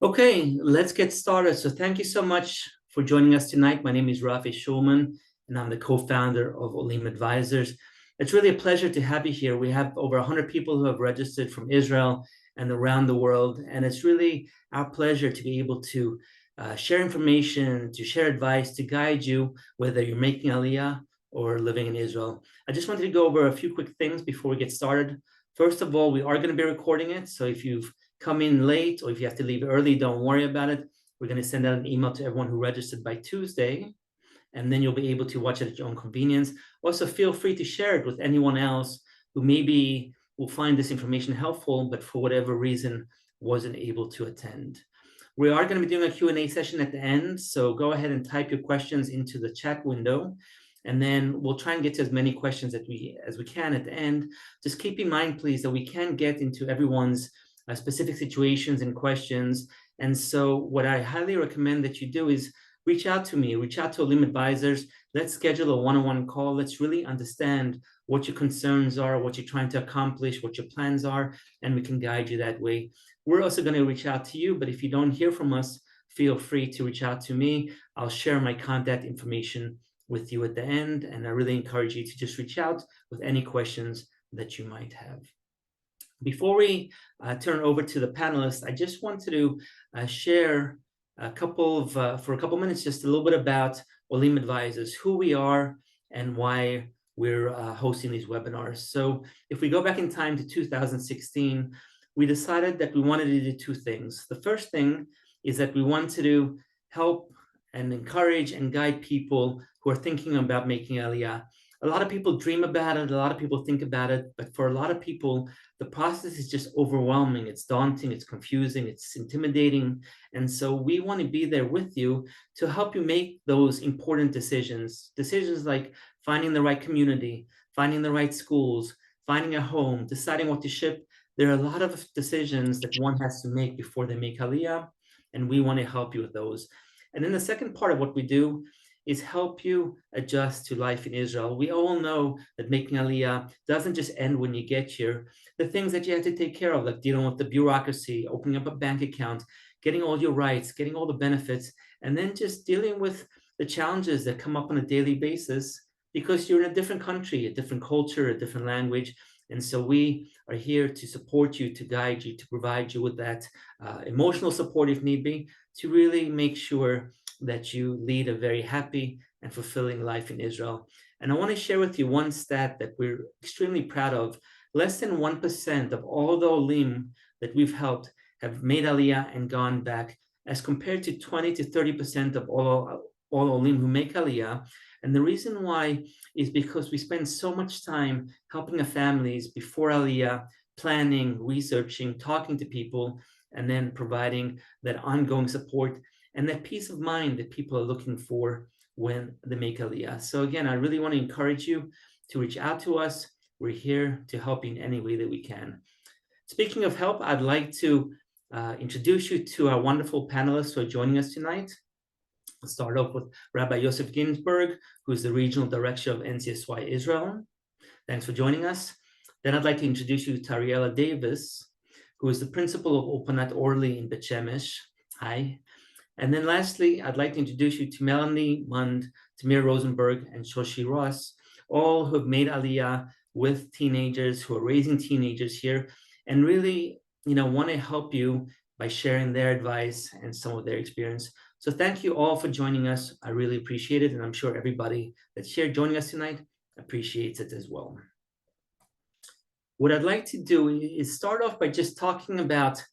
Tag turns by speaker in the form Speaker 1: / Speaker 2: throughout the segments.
Speaker 1: Okay, let's get started. So thank you so much for joining us tonight. My name is Rafi Shulman, and I'm the co-founder of Olim Advisors. It's really a pleasure to have you here. We have over 100 people who have registered from Israel and around the world, and it's really our pleasure to be able to share information, to share advice, to guide you, whether you're making Aliyah or living in Israel. I just wanted to go over a few quick things before we get started. First of all, we are going to be recording it, so if you've come in late or if you have to leave early, don't worry about it. We're going to send out an email to everyone who registered by Tuesday, and then you'll be able to watch it at your own convenience. Also, feel free to share it with anyone else who maybe will find this information helpful, but for whatever reason wasn't able to attend. We are going to be doing a Q&A session at the end, so go ahead and type your questions into the chat window, and then we'll try and get to as many questions as we can at the end. Just keep in mind, please, that we can get into everyone's specific situations and questions. And so what I highly recommend that you do is reach out to me, reach out to Olim Advisors. Let's schedule a one-on-one call. Let's really understand what your concerns are, what you're trying to accomplish, what your plans are, and we can guide you that way. We're also going to reach out to you, but if you don't hear from us, feel free to reach out to me. I'll share my contact information with you at the end, and I really encourage you to just reach out with any questions that you might have. Before we turn over to the panelists, I just wanted to share for a couple minutes, just a little bit about Olim Advisors, who we are and why we're hosting these webinars. So if we go back in time to 2016, we decided that we wanted to do two things. The first thing is that we wanted to help and encourage and guide people who are thinking about making Aliyah. A lot of people dream about it, a lot of people think about it, but for a lot of people, the process is just overwhelming. It's daunting, it's confusing, it's intimidating. And so we want to be there with you to help you make those important decisions. Decisions like finding the right community, finding the right schools, finding a home, deciding what to ship. There are a lot of decisions that one has to make before they make Aliyah, and we want to help you with those. And then the second part of what we do is help you adjust to life in Israel. We all know that making Aliyah doesn't just end when you get here. The things that you have to take care of, like dealing with the bureaucracy, opening up a bank account, getting all your rights, getting all the benefits, and then just dealing with the challenges that come up on a daily basis because you're in a different country, a different culture, a different language. And so we are here to support you, to guide you, to provide you with that emotional support if need be, to really make sure that you lead a very happy and fulfilling life in Israel. And I want to share with you one stat that we're extremely proud of. Less than 1% of all the Olim that we've helped have made Aliyah and gone back, as compared to 20 to 30% of all Olim who make Aliyah. And the reason why is because we spend so much time helping the families before Aliyah, planning, researching, talking to people, and then providing that ongoing support and that peace of mind that people are looking for when they make Aliyah. So again, I really want to encourage you to reach out to us. We're here to help you in any way that we can. Speaking of help, I'd like to introduce you to our wonderful panelists who are joining us tonight. I'll start off with Rabbi Yosef Ginsburg, who is the Regional Director of NCSY Israel. Thanks for joining us. Then I'd like to introduce you to Ariela Davis, who is the Principal of Ulpanat Orly in Beit Shemesh. Hi. And then lastly, I'd like to introduce you to Melanie, Mund, Temirah Rosenberg, and Shoshi Ross, all who have made Aliyah with teenagers, who are raising teenagers here, and really, want to help you by sharing their advice and some of their experience. So thank you all for joining us. I really appreciate it, and I'm sure everybody that's here joining us tonight appreciates it as well. What I'd like to do is start off by just talking about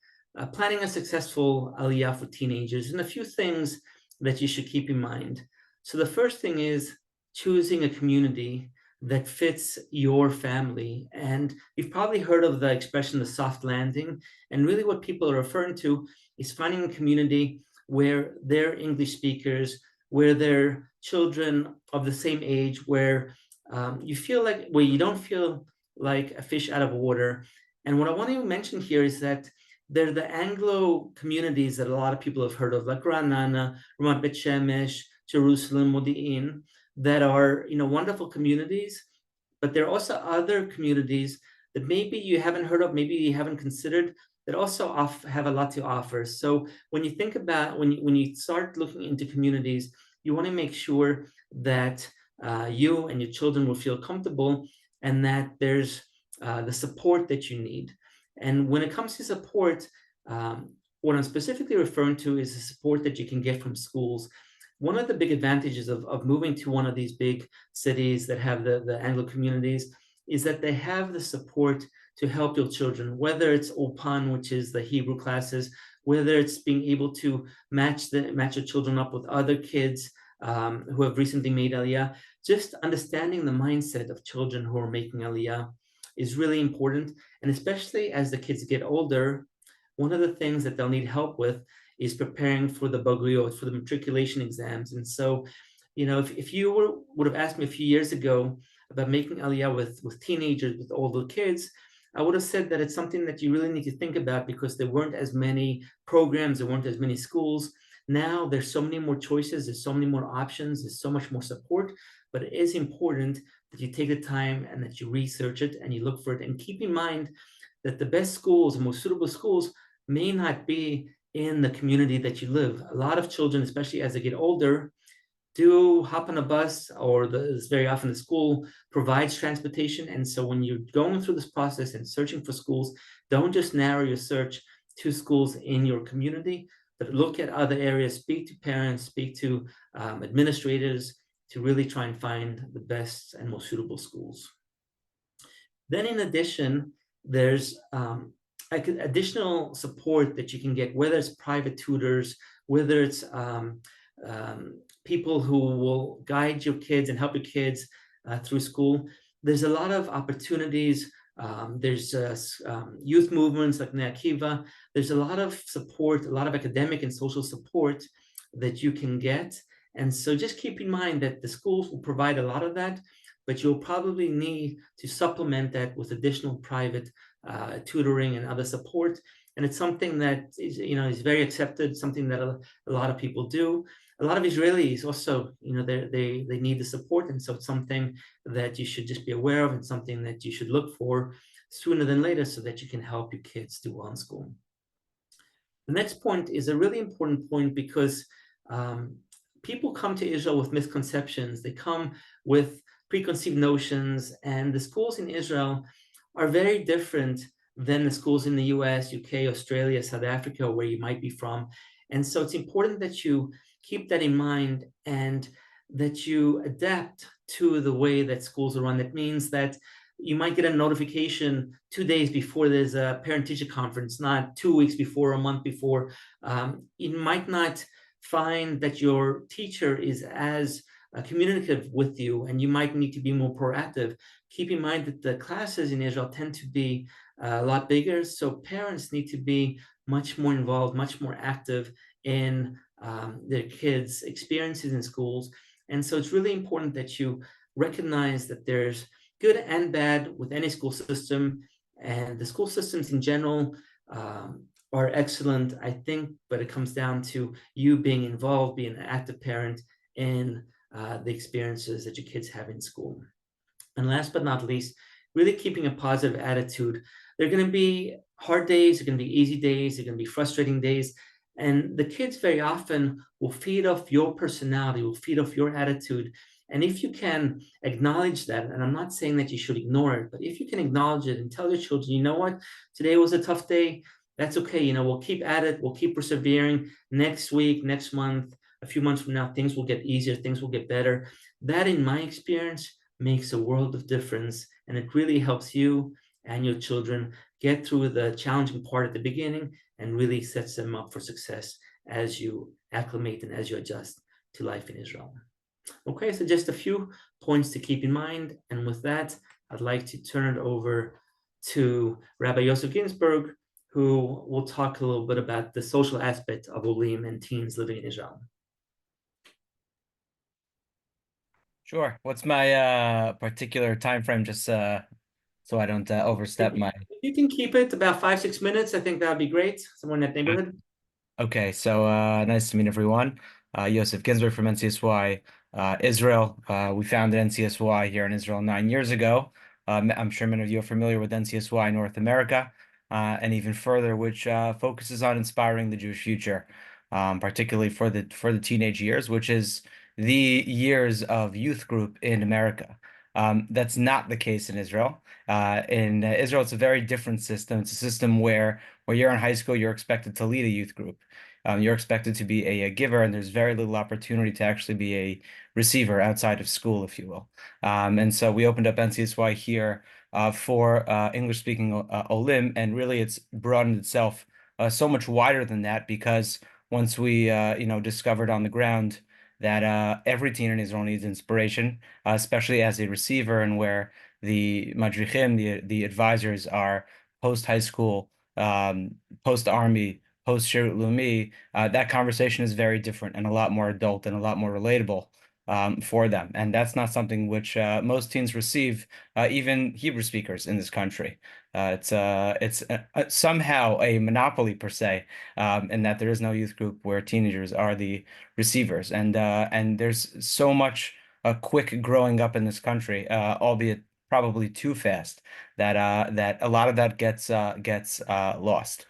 Speaker 1: planning a successful Aliyah for teenagers and a few things that you should keep in mind. So the first thing is choosing a community that fits your family. And you've probably heard of the expression, the soft landing. And really what people are referring to is finding a community where they're English speakers, where they're children of the same age, where you don't feel like a fish out of water. And what I want to mention here is that they're the Anglo communities that a lot of people have heard of, like Ra'anana, Ramat Beit Shemesh, Jerusalem, Modi'in, that are wonderful communities. But there are also other communities that maybe you haven't heard of, maybe you haven't considered, that also have a lot to offer. So when you think about, when you start looking into communities, you want to make sure that you and your children will feel comfortable and that there's the support that you need. And when it comes to support, what I'm specifically referring to is the support that you can get from schools. One of the big advantages of moving to one of these big cities that have the Anglo communities is that they have the support to help your children, whether it's Ulpan, which is the Hebrew classes, whether it's being able to match your children up with other kids who have recently made Aliyah. Just understanding the mindset of children who are making Aliyah is really important. And especially as the kids get older, one of the things that they'll need help with is preparing for the Bagriyot, for the matriculation exams. And so, if you would have asked me a few years ago about making Aliyah with teenagers, with older kids, I would have said that it's something that you really need to think about because there weren't as many programs, there weren't as many schools. Now there's so many more choices, there's so many more options, there's so much more support, but it is important that you take the time and that you research it and you look for it. And keep in mind that the best schools, the most suitable schools, may not be in the community that you live. A lot of children, especially as they get older, do hop on a bus, or very often the school provides transportation. And so when you're going through this process and searching for schools, don't just narrow your search to schools in your community, but look at other areas, speak to parents, speak to administrators to really try and find the best and most suitable schools. Then in addition, there's additional support that you can get, whether it's private tutors, whether it's people who will guide your kids and help your kids through school. There's a lot of opportunities. There's youth movements like Bnei Akiva. There's a lot of support, a lot of academic and social support that you can get. And so just keep in mind that the schools will provide a lot of that, but you'll probably need to supplement that with additional private tutoring and other support. And it's something that is very accepted, something that a lot of people do. A lot of Israelis also, they need the support. And so it's something that you should just be aware of and something that you should look for sooner than later so that you can help your kids do well in school. The next point is a really important point because people come to Israel with misconceptions. They come with preconceived notions, and the schools in Israel are very different than the schools in the US, UK, Australia, South Africa, where you might be from. And so it's important that you keep that in mind and that you adapt to the way that schools are run. That means that you might get a notification 2 days before there's a parent-teacher conference, not 2 weeks before, a month before. You might not find that your teacher is as communicative with you, and you might need to be more proactive. Keep in mind that the classes in Israel tend to be a lot bigger, so parents need to be much more involved, much more active in their kids' experiences in schools. And so it's really important that you recognize that there's good and bad with any school system, and the school systems in general are excellent, I think, but it comes down to you being involved, being an active parent in the experiences that your kids have in school. And last but not least, really keeping a positive attitude. There are going to be hard days, there are going to be easy days, there are going to be frustrating days. And the kids very often will feed off your personality, will feed off your attitude. And if you can acknowledge that, and I'm not saying that you should ignore it, but if you can acknowledge it and tell your children, you know what, today was a tough day, that's okay. We'll keep at it, we'll keep persevering. Next week, next month, a few months from now, things will get easier, things will get better. That, in my experience, makes a world of difference. And it really helps you and your children get through the challenging part at the beginning and really sets them up for success as you acclimate and as you adjust to life in Israel. Okay, so just a few points to keep in mind. And with that, I'd like to turn it over to Rabbi Yosef Ginsburg, who will talk a little bit about the social aspect of Olim and teens living in Israel.
Speaker 2: Sure. What's my particular time frame, just so I don't overstep my...
Speaker 1: You can keep it about 5-6 minutes. I think that would be great. Somewhere in that neighborhood.
Speaker 2: Okay, so nice to meet everyone. Yosef Ginsburg from NCSY Israel. We founded NCSY here in Israel 9 years ago. I'm sure many of you are familiar with NCSY North America. and even further, which focuses on inspiring the Jewish future, particularly for the teenage years, which is the years of youth group in America. That's not the case in Israel. In Israel, it's a very different system. It's a system where you're in high school, you're expected to lead a youth group. You're expected to be a giver, and there's very little opportunity to actually be a receiver outside of school, if you will. And so we opened up NCSY here for English-speaking Olim, and really it's broadened itself so much wider than that because once we discovered on the ground that every teen in Israel needs inspiration, especially as a receiver, and where the madrichim, the advisors, are post high school, post army, post shirut leumi. That conversation is very different and a lot more adult and a lot more relatable for them, and that's not something which most teens receive, even Hebrew speakers in this country. It's somehow a monopoly per se, in that there is no youth group where teenagers are the receivers, and there's so much quick growing up in this country, albeit probably too fast, that a lot of that gets lost.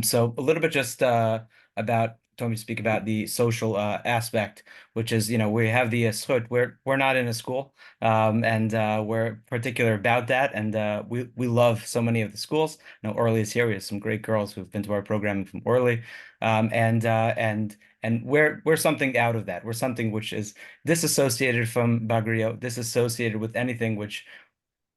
Speaker 2: So a little bit just about Tommy speak about the social aspect, which is, we have the zchut. We're not in a school, and we're particular about that, and we love so many of the schools. Orly is here. We have some great girls who've been to our programming from Orly, and we're something out of that. We're something which is disassociated from Bagrio, disassociated with anything which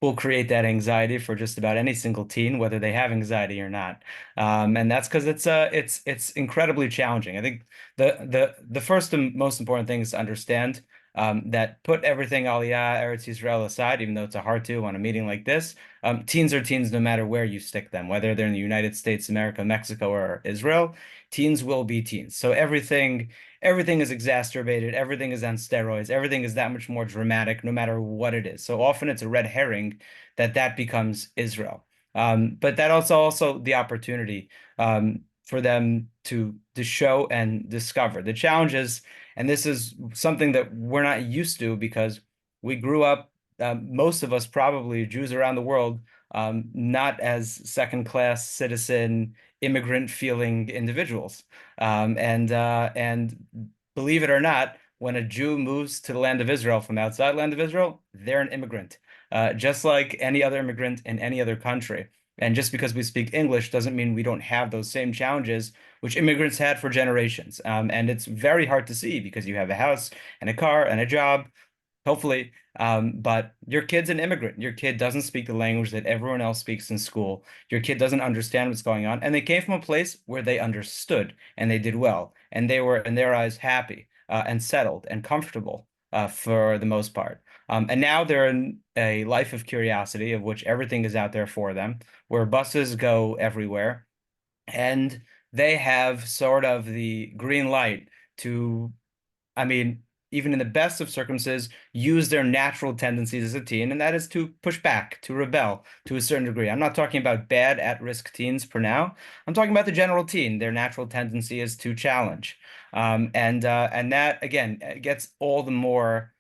Speaker 2: will create that anxiety for just about any single teen, whether they have anxiety or not. And that's because it's incredibly challenging. I think the first and most important thing is to understand that put everything Aliyah, Eretz Yisrael aside, even though it's a hard to on a meeting like this. Teens are teens no matter where you stick them, whether they're in the United States, America, Mexico, or Israel. Teens will be teens. So everything is exacerbated, everything is on steroids, everything is that much more dramatic, no matter what it is. So often it's a red herring that becomes Israel. But that also the opportunity for them to show and discover. The challenge is, and this is something that we're not used to because we grew up, most of us probably Jews around the world, not as second-class citizen, immigrant feeling individuals. And believe it or not, when a Jew moves to the land of Israel from outside land of Israel, they're an immigrant, just like any other immigrant in any other country. And just because we speak English doesn't mean we don't have those same challenges which immigrants had for generations. And it's very hard to see because you have a house and a car and a job, hopefully. But your kid's an immigrant. Your kid doesn't speak the language that everyone else speaks in school. Your kid doesn't understand what's going on. And they came from a place where they understood and they did well. And they were, in their eyes, happy and settled and comfortable for the most part. And now they're in a life of curiosity, of which everything is out there for them, where buses go everywhere. And they have sort of the green light to, I mean, even in the best of circumstances, use their natural tendencies as a teen, and that is to push back, to rebel to a certain degree. I'm not talking about bad at-risk teens for now. I'm talking about the general teen. Their natural tendency is to challenge. And that, again, gets all the more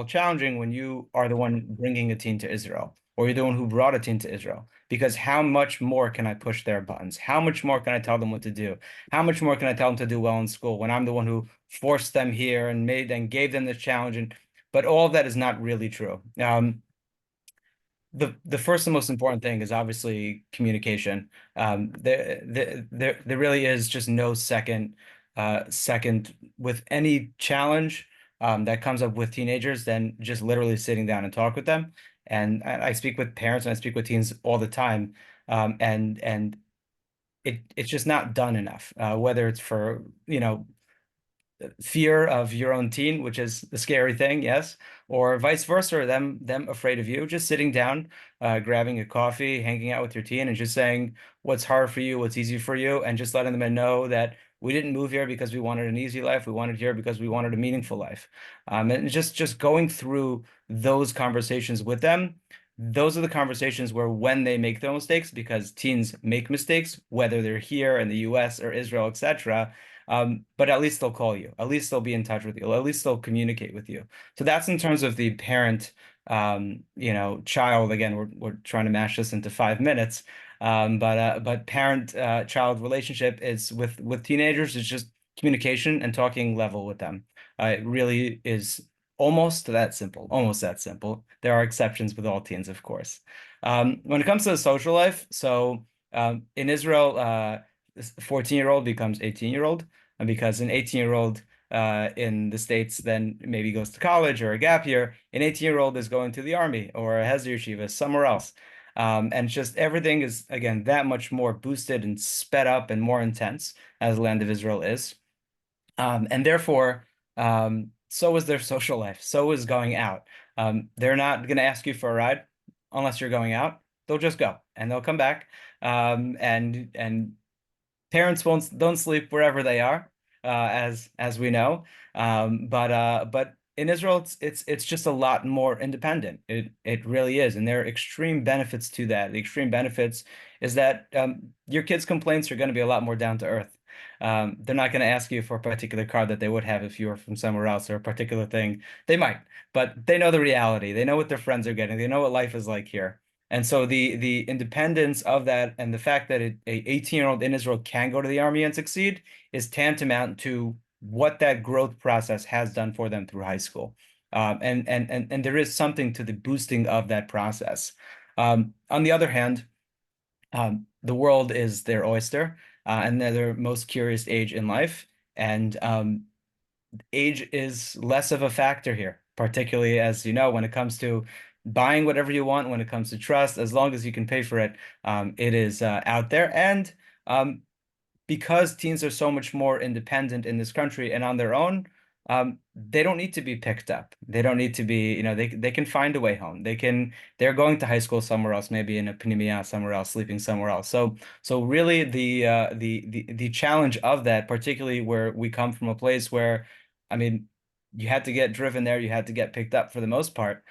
Speaker 2: challenging when you are the one bringing a teen to Israel, or you're the one who brought a teen to Israel. Because how much more can I push their buttons? How much more can I tell them what to do? How much more can I tell them to do well in school when I'm the one who forced them here and gave them this challenge? But all of that is not really true. The first and most important thing is obviously communication. There really is just no second with any challenge that comes up with teenagers than just literally sitting down and talk with them. And I speak with parents and I speak with teens all the time, and it's just not done enough. Whether it's for fear of your own teen, which is the scary thing, yes, or vice versa, them afraid of you. Just sitting down, grabbing a coffee, hanging out with your teen, and just saying what's hard for you, what's easy for you, and just letting them know that we didn't move here because we wanted an easy life. We wanted here because we wanted a meaningful life. And just going through those conversations with them. Those are the conversations where when they make their mistakes, because teens make mistakes, whether they're here in the US or Israel, etc. But at least they'll call you. At least they'll be in touch with you. At least they'll communicate with you. So that's in terms of the parent child, again, we're trying to mash this into 5 minutes. But parent-child relationship is with teenagers is just communication and talking level with them. It really is almost that simple, almost that simple. There are exceptions with all teens, of course. When it comes to the social life, so in Israel, 14-year-old becomes 18-year-old, and because an 18-year-old in the States then maybe goes to college or a gap year, an 18-year-old is going to the army or a Hezir Yeshiva somewhere else. And just everything is, again, that much more boosted and sped up and more intense as the land of Israel is. And therefore, so is their social life. So is going out. They're not going to ask you for a ride unless you're going out. They'll just go and they'll come back. And parents don't sleep wherever they are, as we know. But in Israel, it's just a lot more independent. It really is, and there are extreme benefits to that. The extreme benefits is that your kids' complaints are going to be a lot more down to earth. They're not going to ask you for a particular car that they would have if you were from somewhere else or a particular thing. They might, but they know the reality. They know what their friends are getting. They know what life is like here. And so the independence of that and the fact that a 18-year-old in Israel can go to the army and succeed is tantamount to what that growth process has done for them through high school. And there is something to the boosting of that process. On the other hand, the world is their oyster, and they're their most curious age in life. And age is less of a factor here, particularly as you know, when it comes to buying whatever you want, when it comes to trust, as long as you can pay for it, it is out there. And because teens are so much more independent in this country and on their own, they don't need to be picked up. They don't need to be, they can find a way home. They're going to high school somewhere else, maybe in a panimiya somewhere else, sleeping somewhere else. So really the challenge of that, particularly where we come from a place where, I mean, you had to get driven there, you had to get picked up for the most part,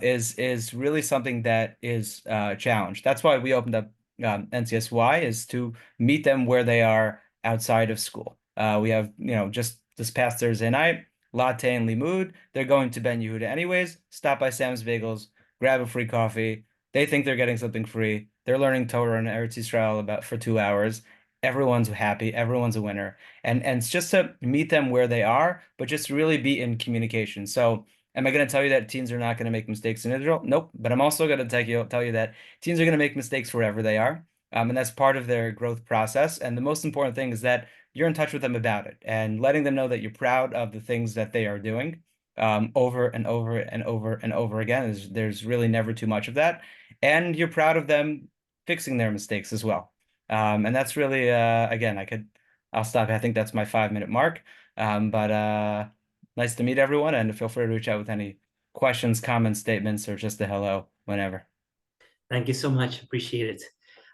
Speaker 2: is really something that is challenged. That's why we opened up NCSY, is to meet them where they are outside of school. We have, just this past Thursday night, latte and limud. They're going to Ben Yehuda anyways. Stop by Sam's Bagels, grab a free coffee. They think they're getting something free. They're learning Torah and Eretz Yisrael for 2 hours. Everyone's happy. Everyone's a winner. And it's just to meet them where they are, but just really be in communication. So am I going to tell you that teens are not going to make mistakes in Israel? Nope. But I'm also going to tell you that teens are going to make mistakes wherever they are. And that's part of their growth process. And the most important thing is that you're in touch with them about it and letting them know that you're proud of the things that they are doing over and over and over and over again. There's really never too much of that. And you're proud of them fixing their mistakes as well. And that's really, again, I'll stop. I think that's my 5-minute mark. But nice to meet everyone, and feel free to reach out with any questions, comments, statements, or just a hello whenever.
Speaker 1: Thank you so much. Appreciate it.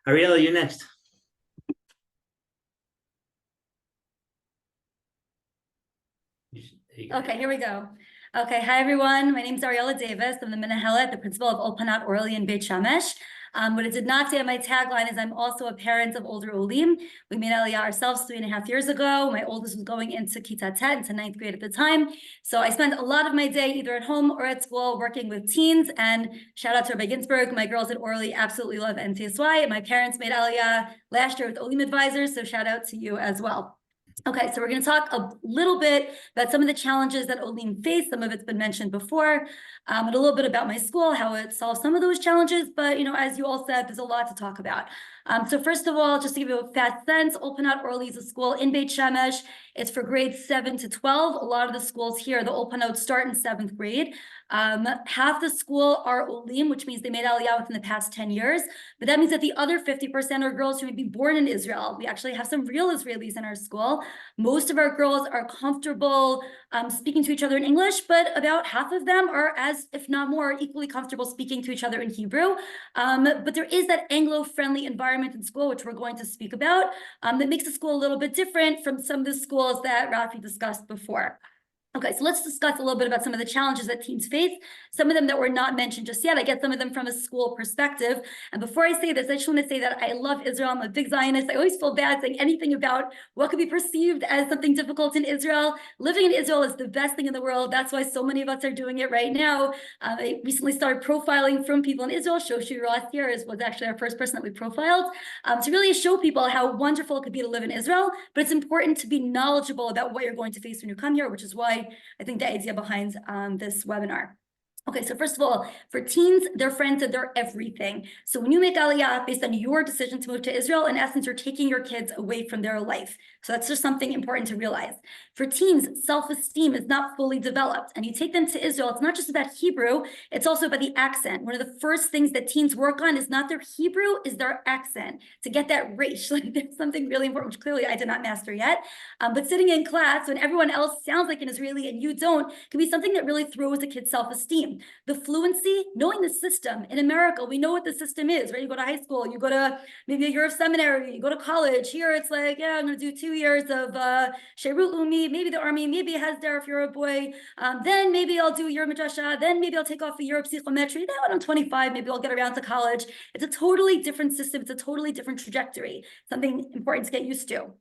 Speaker 1: Ariela, you're next.
Speaker 3: Okay, here we go. Okay, hi everyone. My name is Ariela Davis. I'm the Menahelet, the principal of Ulpanat, Orly, and Beit Shemesh. What it did not say on my tagline is I'm also a parent of older Olim. We made Aliyah ourselves 3.5 years ago. My oldest was going into Kita 10, into 9th grade at the time. So I spent a lot of my day either at home or at school working with teens. And shout out to Rabbi Ginsburg. My girls at Orly absolutely love NCSY. My parents made Aliyah last year with Olim Advisors. So shout out to you as well. Okay, so we're going to talk a little bit about some of the challenges that Olim face. Some of it's been mentioned before, and a little bit about my school, how it solves some of those challenges. But, as you all said, there's a lot to talk about. So first of all, just to give you a fast sense, Ulpanat Orly is a school in Beit Shemesh. It's for grades 7 to 12. A lot of the schools here, the Ulpanot, start in 7th grade. Half the school are Olim, which means they made Aliyah within the past 10 years. But that means that the other 50% are girls who may be born in Israel. We actually have some real Israelis in our school. Most of our girls are comfortable speaking to each other in English, but about half of them are, as if not more, equally comfortable speaking to each other in Hebrew. But there is that Anglo-friendly environment in school, which we're going to speak about, that makes the school a little bit different from some of the schools that Rafi discussed before. Okay, so let's discuss a little bit about some of the challenges that teens face, some of them that were not mentioned just yet. I get some of them from a school perspective. And before I say this, I just want to say that I love Israel. I'm a big Zionist. I always feel bad saying anything about what could be perceived as something difficult in Israel. Living in Israel is the best thing in the world. That's why so many of us are doing it right now. I recently started profiling from people in Israel. Shoshi here was actually our first person that we profiled to really show people how wonderful it could be to live in Israel. But it's important to be knowledgeable about what you're going to face when you come here, which is why I think the idea behind this webinar. Okay, so first of all, for teens, their friends are their everything. So when you make Aliyah based on your decision to move to Israel, in essence, you're taking your kids away from their life. So that's just something important to realize. For teens, self-esteem is not fully developed. And you take them to Israel, it's not just about Hebrew, it's also about the accent. One of the first things that teens work on is not their Hebrew, is their accent. To get that resh, like that's something really important, which clearly I did not master yet. But sitting in class when everyone else sounds like an Israeli and you don't, can be something that really throws a kid's self-esteem. The fluency, knowing the system. In America, we know what the system is, right? You go to high school, you go to maybe a year of seminary, you go to college. Here it's like, yeah, I'm going to do 2 years of Sherut Lumi, maybe the army, maybe it has there if you're a boy. Then maybe I'll do a year of madrasha. Then maybe I'll take off a year of psychometry. Then when I'm 25, maybe I'll get around to college. It's a totally different system. It's a totally different trajectory. Something important to get used to.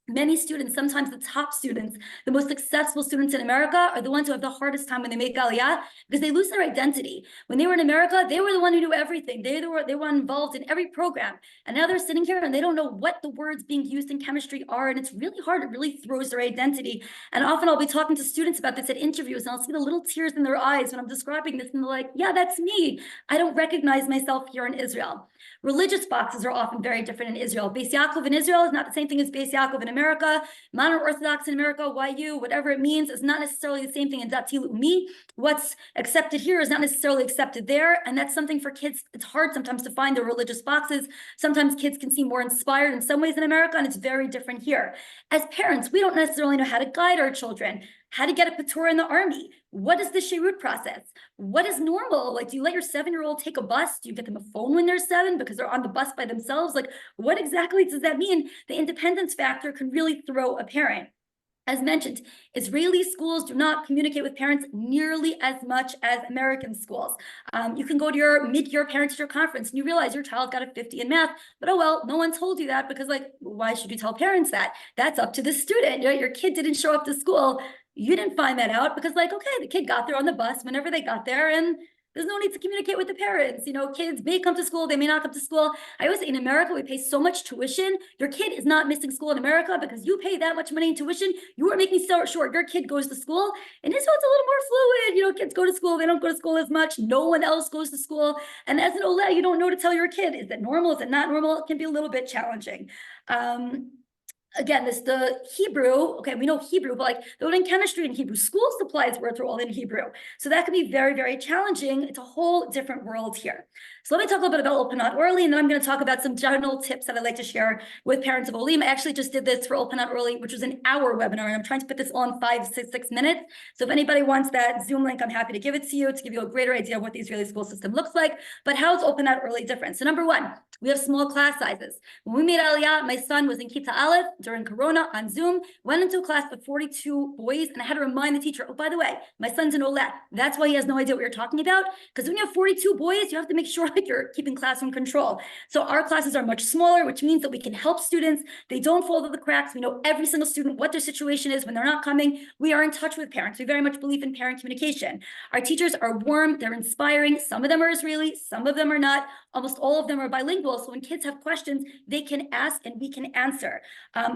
Speaker 3: Many students, sometimes the top students, the most successful students in America are the ones who have the hardest time when they make Aliyah because they lose their identity. When they were in America, they were the one who knew everything. They were involved in every program. And now they're sitting here and they don't know what the words being used in chemistry are. And it's really hard. It really throws their identity. And often I'll be talking to students about this at interviews and I'll see the little tears in their eyes when I'm describing this. And they're like, yeah, that's me. I don't recognize myself here in Israel. Religious boxes are often very different in Israel. Beis Yaakov in Israel is not the same thing as Beis Yaakov in America. Modern Orthodox in America, YU, whatever it means, is not necessarily the same thing in Dati Leumi. What's accepted here is not necessarily accepted there. And that's something for kids. It's hard sometimes to find the religious boxes. Sometimes kids can seem more inspired in some ways in America, and it's very different here. As parents, we don't necessarily know how to guide our children. How to get a patur in the army? What is the Sherut process? What is normal? Like, do you let your 7-year-old take a bus? Do you get them a phone when they're 7 because they're on the bus by themselves? Like, what exactly does that mean? The independence factor can really throw a parent. As mentioned, Israeli schools do not communicate with parents nearly as much as American schools. You can go to your mid-year parent-teacher conference and you realize your child got a 50 in math, but oh well, no one told you that because like, why should you tell parents that? That's up to the student. You know, your kid didn't show up to school. You didn't find that out because like, okay, the kid got there on the bus whenever they got there and there's no need to communicate with the parents. You know, kids may come to school, they may not come to school. I always say in America, we pay so much tuition. Your kid is not missing school in America because you pay that much money in tuition. You are making sure your kid goes to school. In Israel, it's a little more fluid. You know, kids go to school, they don't go to school as much. No one else goes to school. And as an Olah, you don't know to tell your kid, is that normal? Is it not normal? It can be a little bit challenging. Again, the Hebrew, okay, we know Hebrew, but like they're in chemistry in Hebrew, school supplies were all in Hebrew. So that can be very, very challenging. It's a whole different world here. So let me talk a little bit about Ulpanat Orly, and then I'm going to talk about some general tips that I'd like to share with parents of Olim. I actually just did this for Ulpanat Orly, which was an hour webinar, and I'm trying to put this all in 5-6 minutes. So if anybody wants that Zoom link, I'm happy to give it to you to give you a greater idea of what the Israeli school system looks like. But how is Ulpanat Orly different? So number one, we have small class sizes. When we made Aliyah, my son was in Kita Aleph during Corona on Zoom, went into a class with 42 boys, and I had to remind the teacher, oh, by the way, my son's an Olet. That's why he has no idea what you're talking about. Because when you have 42 boys, you have to make sure that you're keeping classroom control. So our classes are much smaller, which means that we can help students. They don't fall through the cracks. We know every single student, what their situation is when they're not coming. We are in touch with parents. We very much believe in parent communication. Our teachers are warm, they're inspiring. Some of them are Israeli, some of them are not. Almost all of them are bilingual. So when kids have questions, they can ask and we can answer.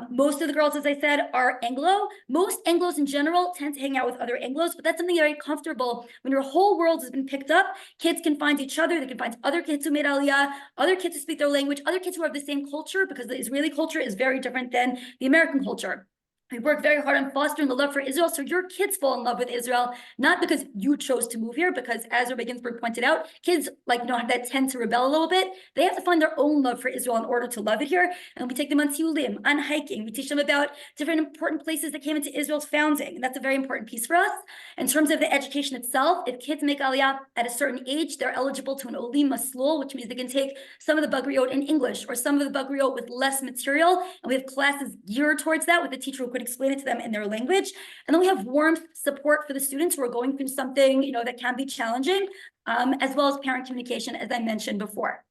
Speaker 3: Most of the girls, as I said, are Anglo. Most Anglos in general tend to hang out with other Anglos, but that's something very comfortable. When your whole world has been picked up, kids can find each other. They can find other kids who made Aliyah, other kids who speak their language, other kids who have the same culture, because the Israeli culture is very different than the American culture. We work very hard on fostering the love for Israel, so your kids fall in love with Israel, not because you chose to move here, because as Rabbi Ginsburg pointed out, kids have that tend to rebel a little bit. They have to find their own love for Israel in order to love it here. And we take them on tiulim, on hiking. We teach them about different important places that came into Israel's founding. And that's a very important piece for us. In terms of the education itself, if kids make Aliyah at a certain age, they're eligible to an Olim Maslul, which means they can take some of the Bagriot in English or some of the Bagriot with less material. And we have classes geared towards that with a teacher who could would explain it to them in their language. And then we have warmth, support for the students who are going through something, that can be challenging, as well as parent communication, as I mentioned before.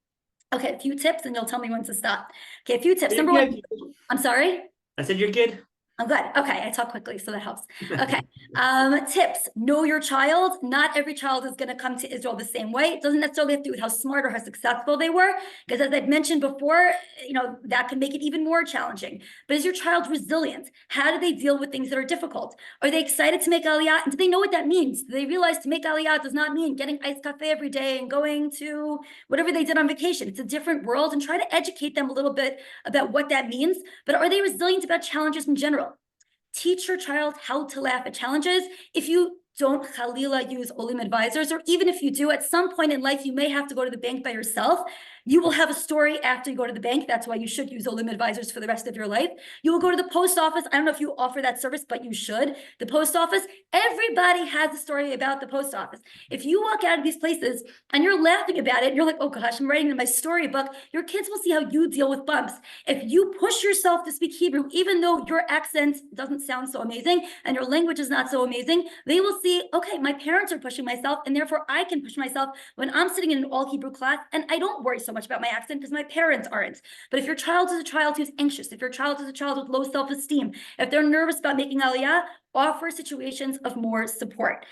Speaker 3: Okay, a few tips, and you'll tell me when to stop. Okay, a few tips. Number one, I'm sorry?
Speaker 1: I said you're good.
Speaker 3: I'm good. Okay, I talk quickly, so that helps. Okay, tips. Know your child. Not every child is going to come to Israel the same way. It doesn't necessarily have to do with how smart or how successful they were, because as I've mentioned before, that can make it even more challenging. But is your child resilient? How do they deal with things that are difficult? Are they excited to make Aliyah? And do they know what that means? Do they realize to make Aliyah does not mean getting iced cafe every day and going to whatever they did on vacation? It's a different world, and try to educate them a little bit about what that means. But are they resilient about challenges in general? Teach your child how to laugh at challenges. If you don't Khalila use Olim Advisors, or even if you do, at some point in life, you may have to go to the bank by yourself. You will have a story after you go to the bank. That's why you should use Olim Advisors for the rest of your life. You will go to the post office. I don't know if you offer that service, but you should. The post office, everybody has a story about the post office. If you walk out of these places and you're laughing about it, you're like, oh gosh, I'm writing in my storybook, your kids will see how you deal with bumps. If you push yourself to speak Hebrew, even though your accent doesn't sound so amazing and your language is not so amazing, they will see, okay, my parents are pushing myself, and therefore I can push myself when I'm sitting in an all Hebrew class, and I don't worry so much about my accent because my parents aren't. But if your child is a child who's anxious, if your child is a child with low self-esteem, if they're nervous about making Aliyah, offer situations of more support.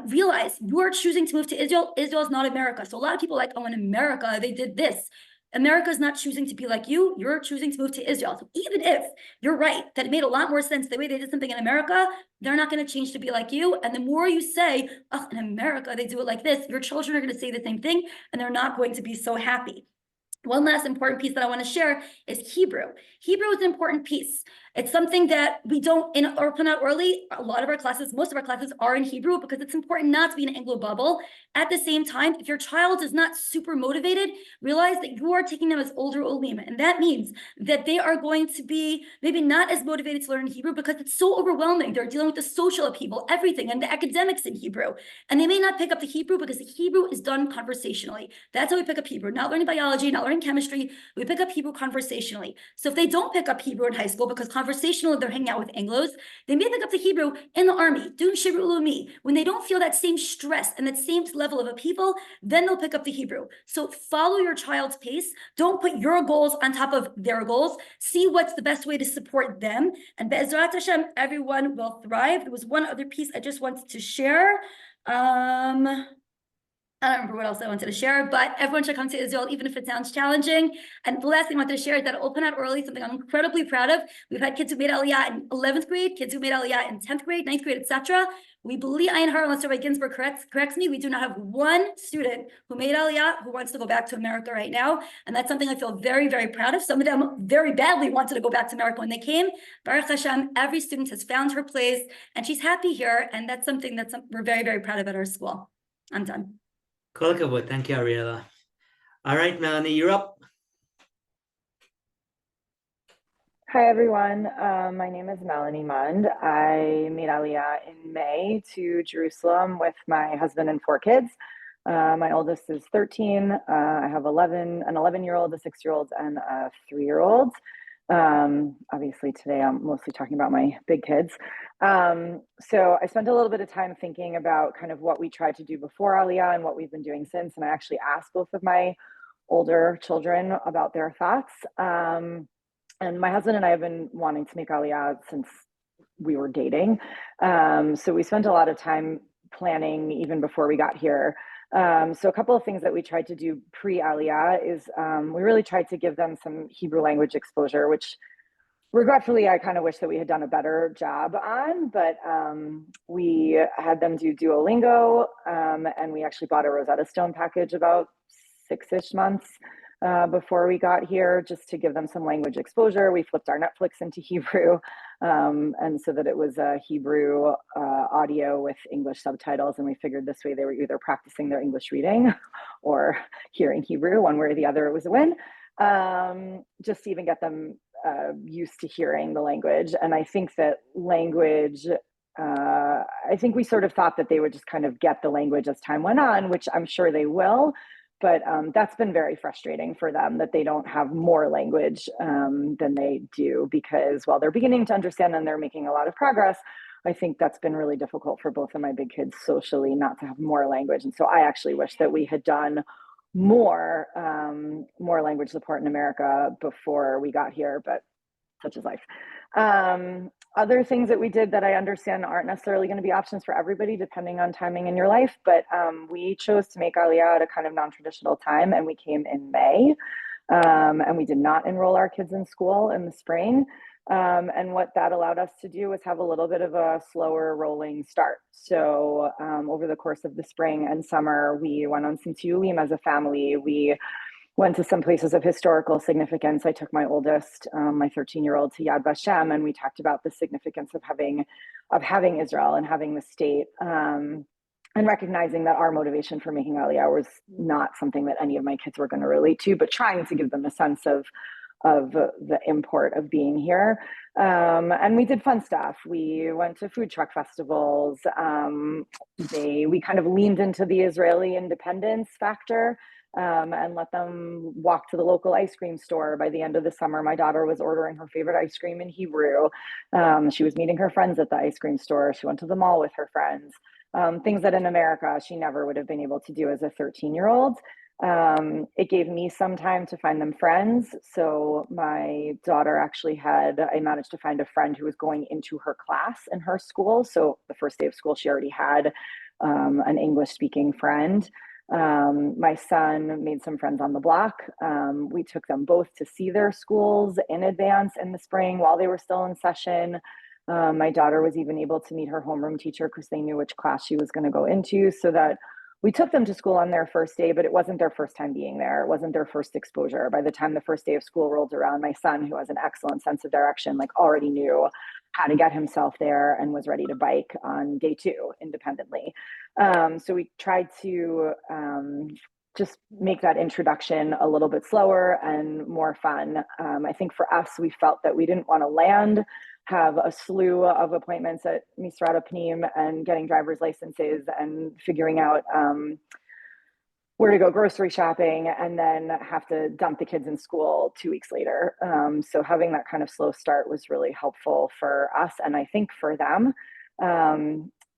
Speaker 3: Realize you are choosing to move to Israel. Israel is not America. So a lot of people are like, oh, in America, they did this. America is not choosing to be like you. You're choosing to move to Israel. So even if you're right, that it made a lot more sense the way they did something in America, they're not going to change to be like you. And the more you say, oh, in America, they do it like this, your children are going to say the same thing, and they're not going to be so happy. One last important piece that I want to share is Hebrew. Hebrew is an important piece. It's something that we don't, in Ulpanat Orly, a lot of our classes, most of our classes are in Hebrew because it's important not to be an Anglo bubble. At the same time, if your child is not super motivated, realize that you are taking them as older Olim. And that means that they are going to be maybe not as motivated to learn Hebrew because it's so overwhelming. They're dealing with the social upheaval, everything, and the academics in Hebrew. And they may not pick up the Hebrew because the Hebrew is done conversationally. That's how we pick up Hebrew, not learning biology, not learning chemistry. We pick up Hebrew conversationally. So if they don't pick up Hebrew in high school because conversationally they're hanging out with Anglos, they may pick up the Hebrew in the army, doing Shirut Ulumi. When they don't feel that same stress and that same level of upheaval, then they'll pick up the Hebrew. So follow your child's pace. Don't put your goals on top of their goals. See what's the best way to support them. And Be'ezrat Hashem, everyone will thrive. There was one other piece I just wanted to share. I don't remember what else I wanted to share, but everyone should come to Israel, even if it sounds challenging. And the last thing I wanted to share is that Ulpanat Orly, something I'm incredibly proud of. We've had kids who made Aliyah in 11th grade, kids who made Aliyah in 10th grade, 9th grade, etc. We believe, Ayin Har, unless Rabbi Ginsburg corrects me, we do not have one student who made Aliyah who wants to go back to America right now. And that's something I feel very, very proud of. Some of them very badly wanted to go back to America when they came. Baruch Hashem, every student has found her place and she's happy here. And that's something that we're very, very proud of at our school. I'm done.
Speaker 1: Kol hakavod. Thank you, Ariela. All right, Melanie, you're up.
Speaker 4: Hi, everyone. My name is Melanie Mund. I made Aliyah in May to Jerusalem with my husband and 4 kids. My oldest is 13. I have an 11-year-old, a 6-year-old, and a 3-year-old. Obviously today I'm mostly talking about my big kids. So I spent a little bit of time thinking about kind of what we tried to do before Aliyah and what we've been doing since. And I actually asked both of my older children about their thoughts. And my husband and I have been wanting to make Aliyah since we were dating. So we spent a lot of time planning even before we got here. So a couple of things that we tried to do pre-Aliyah is we really tried to give them some Hebrew language exposure, which regretfully I kind of wish that we had done a better job on, but we had them do Duolingo, and we actually bought a Rosetta Stone package about 6-ish months before we got here, just to give them some language exposure. We flipped our Netflix into Hebrew, and so that it was a Hebrew audio with English subtitles. And we figured this way they were either practicing their English reading or hearing Hebrew, one way or the other, it was a win, just to even get them used to hearing the language. And I think that language, I think we sort of thought that they would just kind of get the language as time went on, which I'm sure they will. But that's been very frustrating for them that they don't have more language than they do, because while they're beginning to understand and they're making a lot of progress, I think that's been really difficult for both of my big kids socially not to have more language. And so I actually wish that we had done more language support in America before we got here, but such is life. Other things that we did that I understand aren't necessarily going to be options for everybody depending on timing in your life, but we chose to make Aliyah at a kind of non-traditional time, and we came in May, and we did not enroll our kids in school in the spring. And what that allowed us to do was have a little bit of a slower rolling start. So over the course of the spring and summer, we went on some Olim as a family. We went to some places of historical significance. I took my oldest, my 13-year-old, to Yad Vashem, and we talked about the significance of having Israel and having the state, and recognizing that our motivation for making Aliyah was not something that any of my kids were going to relate to, but trying to give them a sense of the import of being here. And we did fun stuff. We went to food truck festivals. We kind of leaned into the Israeli independence factor, and let them walk to the local ice cream store. By the end of the summer, my daughter was ordering her favorite ice cream in Hebrew. She was meeting her friends at the ice cream store. She went to the mall with her friends. Things that in America she never would have been able to do as a 13-year-old. It gave me some time to find them friends. So my daughter actually I managed to find a friend who was going into her class in her school. So the first day of school, she already had an English speaking friend. My son made some friends on the block. We took them both to see their schools in advance in the spring while they were still in session. My daughter was even able to meet her homeroom teacher because they knew which class she was going to go into, so that we took them to school on their first day, but it wasn't their first time being there. It wasn't their first exposure. By the time the first day of school rolled around, my son, who has an excellent sense of direction, already knew how to get himself there and was ready to bike on day 2 independently. So we tried to just make that introduction a little bit slower and more fun. I think for us, we felt that we didn't want to have a slew of appointments at Misrad Pnim and getting driver's licenses and figuring out where to go grocery shopping, and then have to dump the kids in school 2 weeks later. So having that kind of slow start was really helpful for us, and I think for them.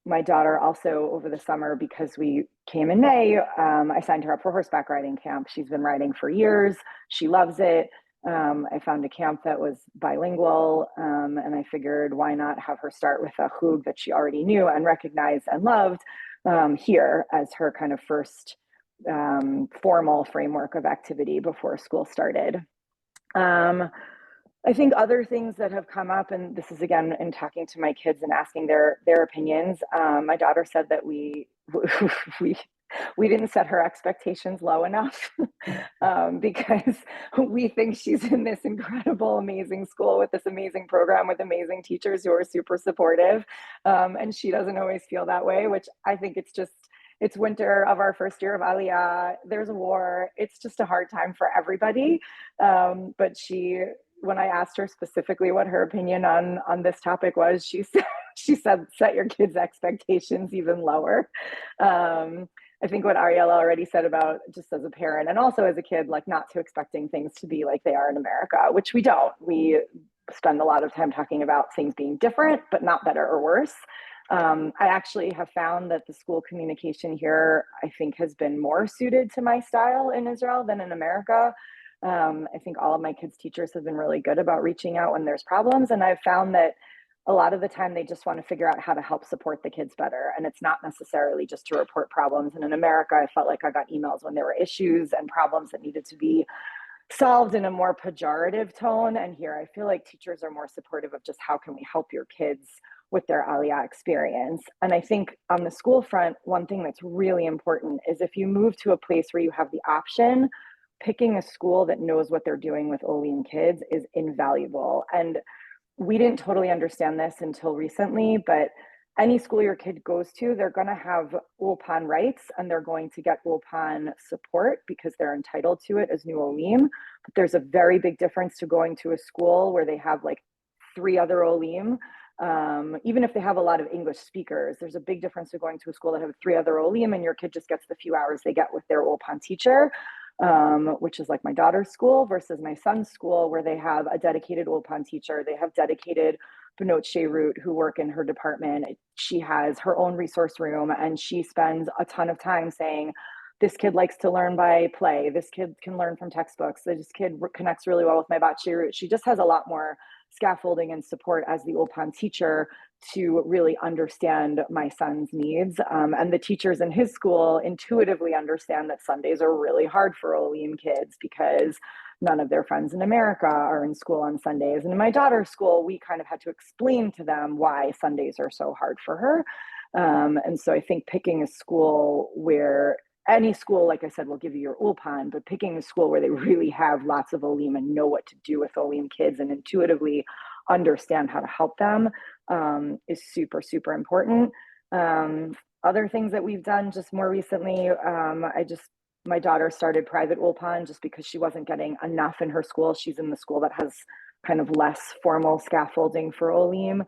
Speaker 4: My daughter also, over the summer, because we came in May, I signed her up for horseback riding camp. She's been riding for years. She loves it. I found a camp that was bilingual, and I figured why not have her start with a chug that she already knew and recognized and loved here as her kind of first formal framework of activity before school started. I think other things that have come up, and this is again in talking to my kids and asking their opinions. My daughter said that we didn't set her expectations low enough because we think she's in this incredible, amazing school with this amazing program with amazing teachers who are super supportive, and she doesn't always feel that way, which I think it's winter of our first year of Aliyah. There's a war. It's just a hard time for everybody. But when I asked her specifically what her opinion on this topic was, she said, set your kids' expectations even lower. I think what Ariela already said about just as a parent and also as a kid, not to expecting things to be like they are in America, which we don't. We spend a lot of time talking about things being different, but not better or worse. I actually have found that the school communication here, I think, has been more suited to my style in Israel than in America. I think all of my kids' teachers have been really good about reaching out when there's problems. And I've found that a lot of the time they just want to figure out how to help support the kids better. And it's not necessarily just to report problems. And in America, I felt like I got emails when there were issues and problems that needed to be solved in a more pejorative tone. And here I feel like teachers are more supportive of just how can we help your kids with their Aliyah experience. And I think on the school front, one thing that's really important is if you move to a place where you have the option, picking a school that knows what they're doing with Olim kids is invaluable. And we didn't totally understand this until recently, but any school your kid goes to, they're going to have Ulpan rights and they're going to get Ulpan support because they're entitled to it as new Olim. But there's a very big difference to going to a school where they have 3 other Olim even if they have a lot of English speakers, there's a big difference to going to a school that have 3 other Olim and your kid just gets the few hours they get with their Ulpan teacher, which is like my daughter's school, versus my son's school, where they have a dedicated Ulpan teacher. They have dedicated Benot Sheirut who work in her department. She has her own resource room, and she spends a ton of time saying, this kid likes to learn by play. This kid can learn from textbooks. This kid connects really well with my Bat Sheirut. She just has a lot more scaffolding and support as the Ulpan teacher to really understand my son's needs. And the teachers in his school intuitively understand that Sundays are really hard for Olim kids because none of their friends in America are in school on Sundays. And in my daughter's school, we kind of had to explain to them why Sundays are so hard for her. And so I think picking a school where any school, like I said, will give you your Ulpan, but picking a school where they really have lots of Olim and know what to do with Olim kids and intuitively understand how to help them is super, super important. Other things that we've done just more recently, my daughter started private Ulpan just because she wasn't getting enough in her school. She's in the school that has kind of less formal scaffolding for Olim.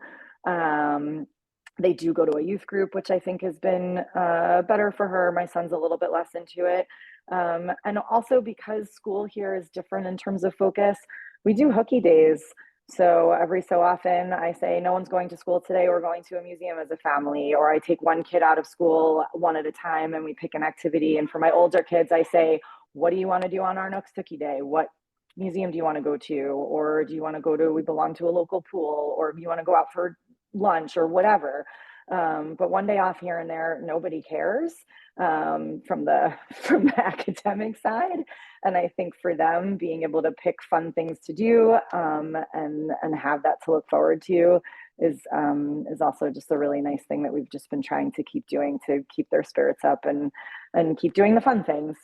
Speaker 4: They do go to a youth group, which I think has been better for her. My son's a little bit less into it. And also because school here is different in terms of focus, we do hooky days. So every so often I say, no one's going to school today. We're going to a museum as a family, or I take one kid out of school one at a time and we pick an activity. And for my older kids, I say, what do you want to do on our next hooky day? What museum do you want to go to? Or do you want to go to, we belong to a local pool, or do you want to go out for lunch or whatever? But one day off here and there, nobody cares from the academic side. And I think for them, being able to pick fun things to do and have that to look forward to is also just a really nice thing that we've just been trying to keep doing to keep their spirits up and keep doing the fun things.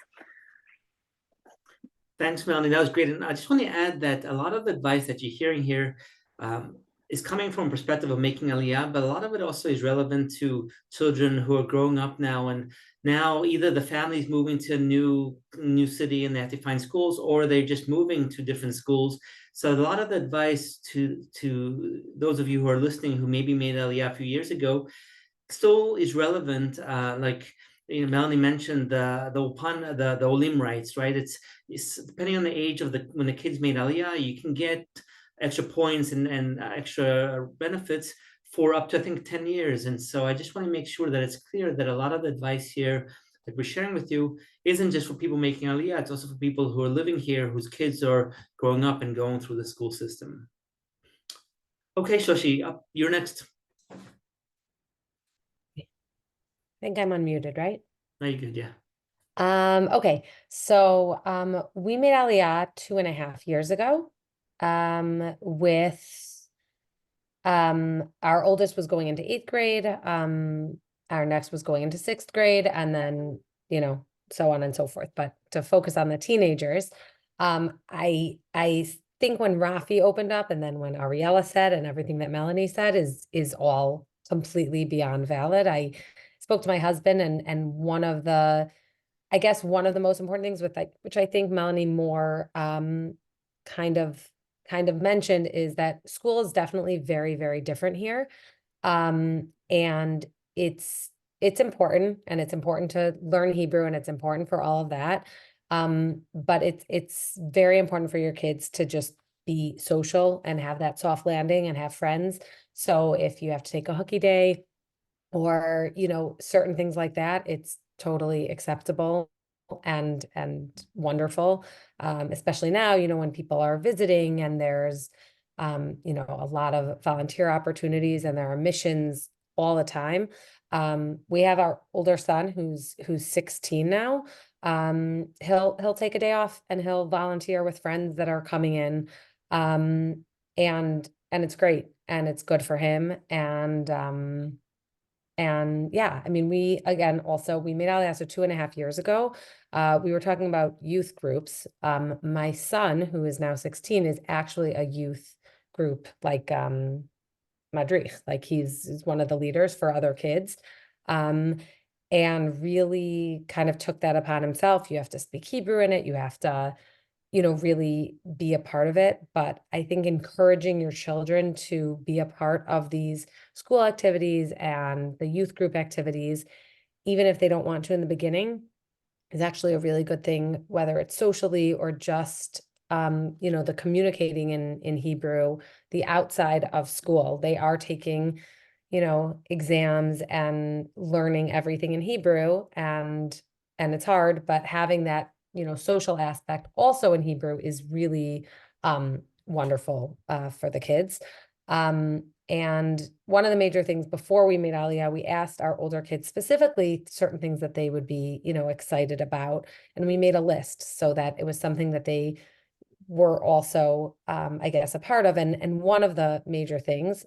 Speaker 1: Thanks, Melanie. That was great. And I just want to add that a lot of the advice that you're hearing here is coming from a perspective of making Aliyah, but a lot of it also is relevant to children who are growing up now. And now either the family's moving to a new city and they have to find schools, or they're just moving to different schools. So a lot of the advice to those of you who are listening who maybe made Aliyah a few years ago still is relevant. Like, you know, Melanie mentioned the Olim rights, right? It's depending on the age of when the kids made Aliyah, you can get extra points and extra benefits for up to, I think, 10 years. And so I just want to make sure that it's clear that a lot of the advice here that we're sharing with you isn't just for people making Aliyah, it's also for people who are living here, whose kids are growing up and going through the school system. Okay, Shoshi, you're next.
Speaker 5: I think I'm unmuted, right?
Speaker 1: No, you're good, yeah.
Speaker 5: Okay, so we made Aliyah 2.5 years ago. With our oldest was going into 8th grade, our next was going into 6th grade, and then, you know, so on and so forth. But to focus on the teenagers, I think when Rafi opened up and then when Ariela said and everything that Melanie said is all completely beyond valid. I spoke to my husband, and one of the most important things which I think Melanie more kind of mentioned is that school is definitely very, very different here. And it's important, and it's important to learn Hebrew, and it's important for all of that. But it's very important for your kids to just be social and have that soft landing and have friends. So if you have to take a hooky day or, you know, certain things like that, it's totally acceptable and wonderful, especially now, you know, when people are visiting and there's you know, a lot of volunteer opportunities and there are missions all the time. We have our older son who's 16 now. He'll take a day off and he'll volunteer with friends that are coming in, and it's great and it's good for him. And yeah, I mean, we made Aliyah 2.5 years ago. We were talking about youth groups. My son, who is now 16, is actually a youth group, like Madrich, like he's one of the leaders for other kids. And really kind of took that upon himself. You have to speak Hebrew in it. You have to really be a part of it. But I think encouraging your children to be a part of these school activities and the youth group activities, even if they don't want to in the beginning, is actually a really good thing, whether it's socially or just, the communicating in Hebrew, the outside of school. They are taking, exams and learning everything in Hebrew, and it's hard, but having that, social aspect also in Hebrew is really wonderful for the kids. And one of the major things before we made Aliyah, we asked our older kids specifically certain things that they would be, excited about. And we made a list so that it was something that they were also, I guess, a part of. And one of the major things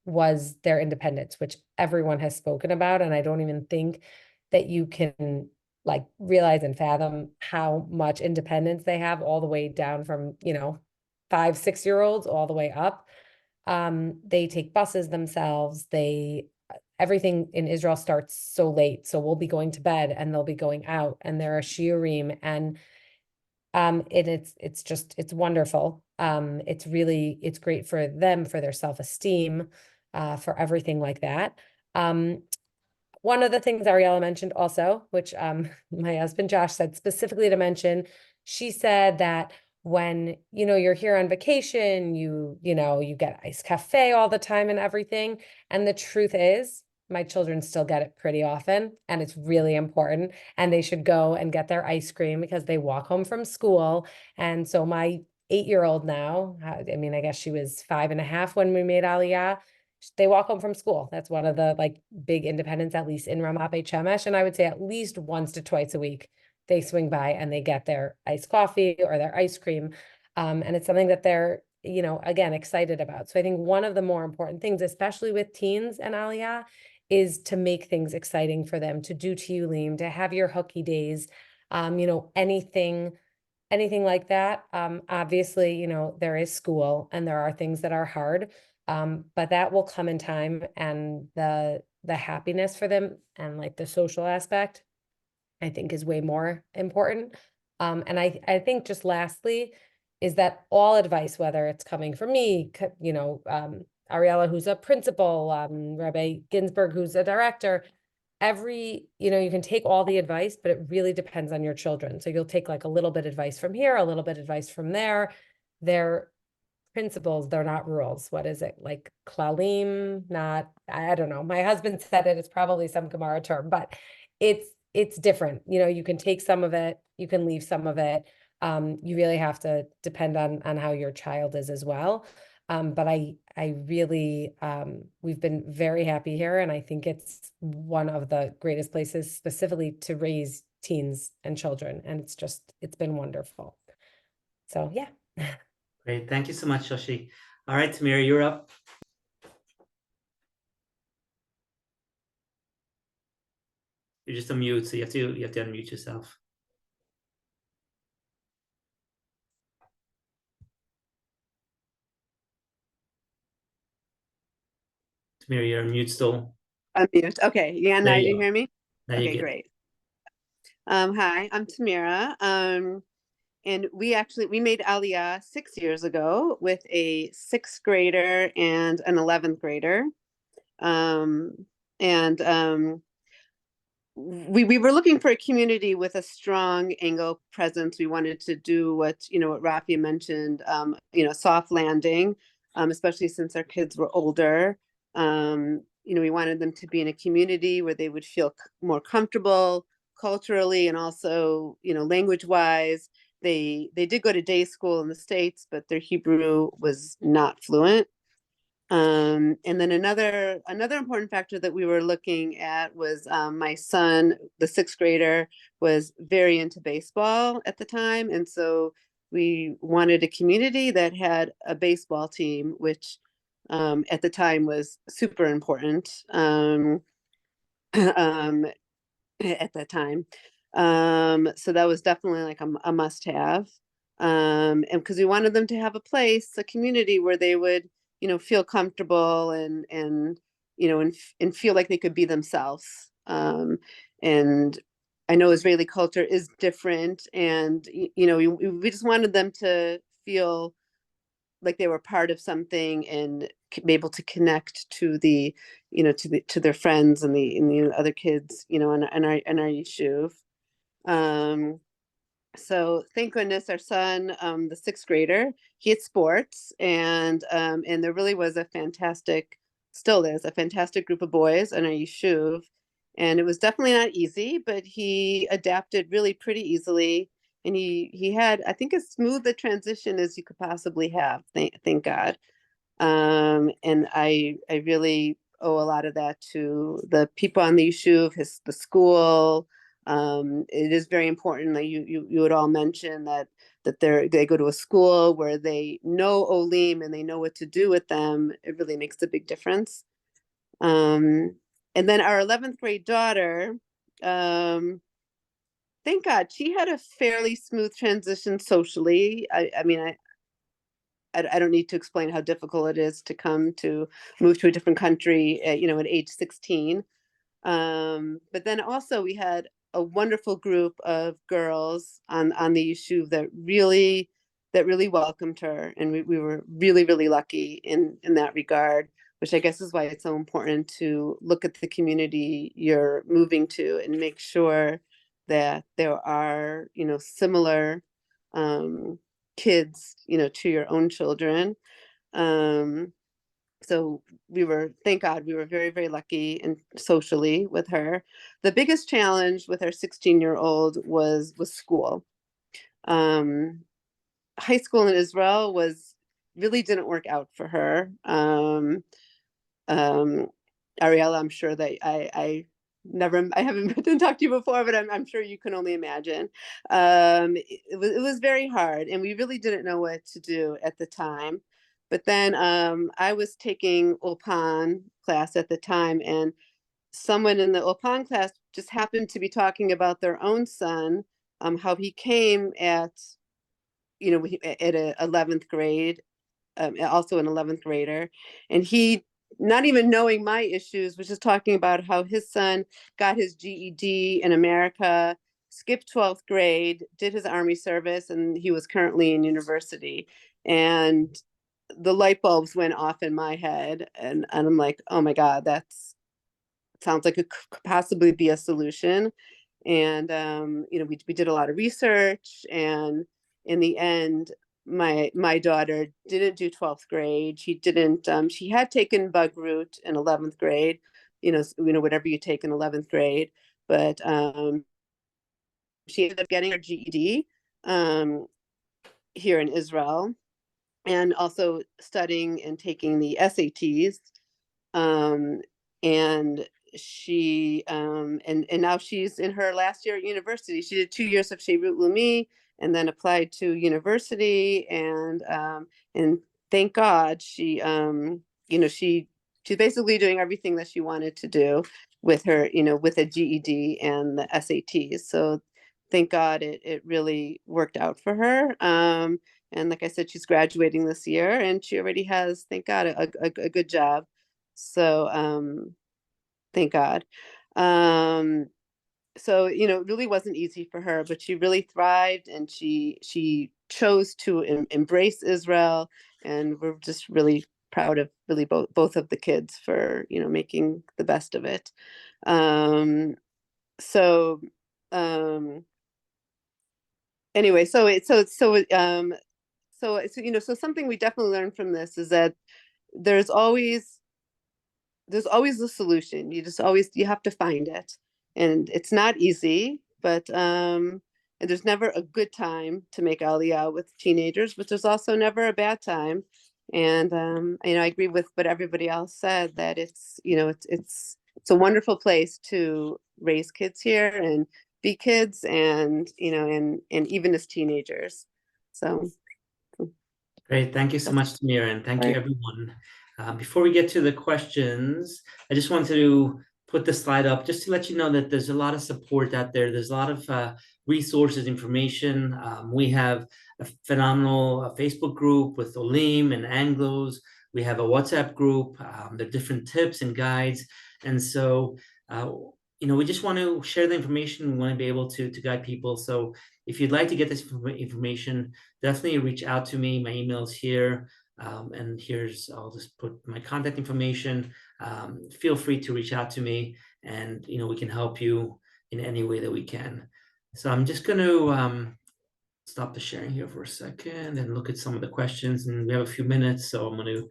Speaker 5: was their independence, which everyone has spoken about. And I don't even think that you can like realize and fathom how much independence they have, all the way down from, 5, 6-year-olds all the way up. They take buses themselves. Everything in Israel starts so late. So we'll be going to bed and they'll be going out, and there are shiurim, and it's wonderful. It's great for them, for their self-esteem, for everything like that. One of the things Ariela mentioned also, which my husband Josh said specifically to mention, she said that when, you're here on vacation, you get iced cafe all the time and everything. And the truth is, my children still get it pretty often, and it's really important. And they should go and get their ice cream because they walk home from school. And so my 8-year-old now, I mean, I guess she was 5.5 when we made Aliyah. They walk home from school. That's one of the like big independents, at least in Ramat Beit Shemesh. And I would say at least once to twice a week, they swing by and they get their iced coffee or their ice cream. And it's something that they're, again, excited about. So I think one of the more important things, especially with teens and Aliyah, is to make things exciting for them, to do tiyulim, to have your hooky days, anything like that. Obviously, there is school and there are things that are hard, but that will come in time, and the happiness for them and like the social aspect, I think, is way more important. And I think just lastly is that all advice, whether it's coming from me, Ariela, who's a principal, Rabbi Ginsburg, who's a director, you can take all the advice, but it really depends on your children. So you'll take like a little bit advice from here, a little bit advice from there. They're principles, they're not rules. What is it? Like klalim, not, I don't know. My husband said it's probably some Gemara term, but it's different. You can take some of it, you can leave some of it. You really have to depend on how your child is as well. But I really, we've been very happy here, and I think it's one of the greatest places specifically to raise teens and children. And it's been wonderful. So yeah.
Speaker 1: Great. Thank you so much, Shoshi. All right, Temirah, you're up. You're just on mute, so you have to unmute yourself. Temirah, you're on mute still.
Speaker 6: Unmute. Okay. Yeah, now you hear me?
Speaker 1: Now you
Speaker 6: Okay,
Speaker 1: get
Speaker 6: great. Hi, I'm Temirah. And we made Aliyah 6 years ago with a 6th grader and an 11th grader. We were looking for a community with a strong Anglo presence. We wanted to do what Rafi mentioned, soft landing, especially since our kids were older. We wanted them to be in a community where they would feel more comfortable culturally, and also, language wise. They did go to day school in the States, but their Hebrew was not fluent. And then another important factor that we were looking at was my son, the 6th grader, was very into baseball at the time. And so we wanted a community that had a baseball team, which at the time was super important at that time. So that was definitely like a must have. And because we wanted them to have a place, a community where they would feel comfortable and feel like they could be themselves. And I know Israeli culture is different, and you know, we just wanted them to feel like they were part of something and be able to connect to the, you know, to their friends and the other kids, you know, in our yeshuv. So thank goodness our son, the 6th grader, he had sports, and there really was still is a fantastic group of boys in our yeshuv, and it was definitely not easy, but he adapted really pretty easily, and he had, I think, as smooth a transition as you could possibly have. Thank God. And I really owe a lot of that to the people on the yeshuv, the school. It is very important that you would all mention that they go to a school where they know Olim and they know what to do with them. It really makes a big difference. And then our 11th grade daughter, thank God, she had a fairly smooth transition socially. I mean, I don't need to explain how difficult it is to move to a different country, you know, at age 16. But then also we had a wonderful group of girls on the yeshuv that really welcomed her, and we were really lucky in that regard, which I guess is why it's so important to look at the community you're moving to and make sure that there are, you know, similar kids, you know, to your own children. So thank God, we were very lucky and socially with her. The biggest challenge with our 16-year-old was school. High school in Israel really didn't work out for her. Ariela, I'm sure that I haven't been talked to you before, but I'm sure you can only imagine. It was very hard, and we really didn't know what to do at the time. But then I was taking Ulpan class at the time, and someone in the Ulpan class just happened to be talking about their own son, how he came at, you know, at a 11th grade, also an 11th grader, and he, not even knowing my issues, was just talking about how his son got his GED in America, skipped 12th grade, did his Army service, and he was currently in university. And the light bulbs went off in my head, and I'm like, oh my God, sounds like it could possibly be a solution. And you know, we did a lot of research, and in the end, my daughter didn't do 12th grade. She didn't. She had taken Bagrut in 11th grade. You know, whatever you take in 11th grade, but she ended up getting her GED here in Israel, and also studying and taking the SATs. And she and now she's in her last year at university. She did 2 years of Sheirut Leumi and then applied to university, and thank God she you know, she's basically doing everything that she wanted to do with her, you know, with a GED and the SATs. So thank God it really worked out for her. And like I said, she's graduating this year, and she already has, thank God, a good job. So thank God. So, you know, it really wasn't easy for her, but she really thrived, and she chose to embrace Israel, and we're just really proud of really both of the kids for, you know, making the best of it. So anyway, so you know, so something we definitely learned from this is that there's always a solution. You have to find it, and it's not easy, but and there's never a good time to make Aliyah with teenagers, but there's also never a bad time. And you know, I agree with what everybody else said, that it's, you know, it's a wonderful place to raise kids here and be kids, and you know, and even as teenagers. So
Speaker 1: Great. Thank you so much, Temirah, and thank you, everyone. Before we get to the questions, I just wanted to put the slide up just to let you know that there's a lot of support out there. There's a lot of resources, information. We have a phenomenal Facebook group with Olim and Anglos. We have a WhatsApp group. There are different tips and guides. And so, we just want to share the information. We want to be able to guide people. So if you'd like to get this information, definitely reach out to me. My email is here. And I'll just put my contact information. Feel free to reach out to me, and we can help you in any way that we can. So I'm just going to stop the sharing here for a second and look at some of the questions. And we have a few minutes, so I'm going to.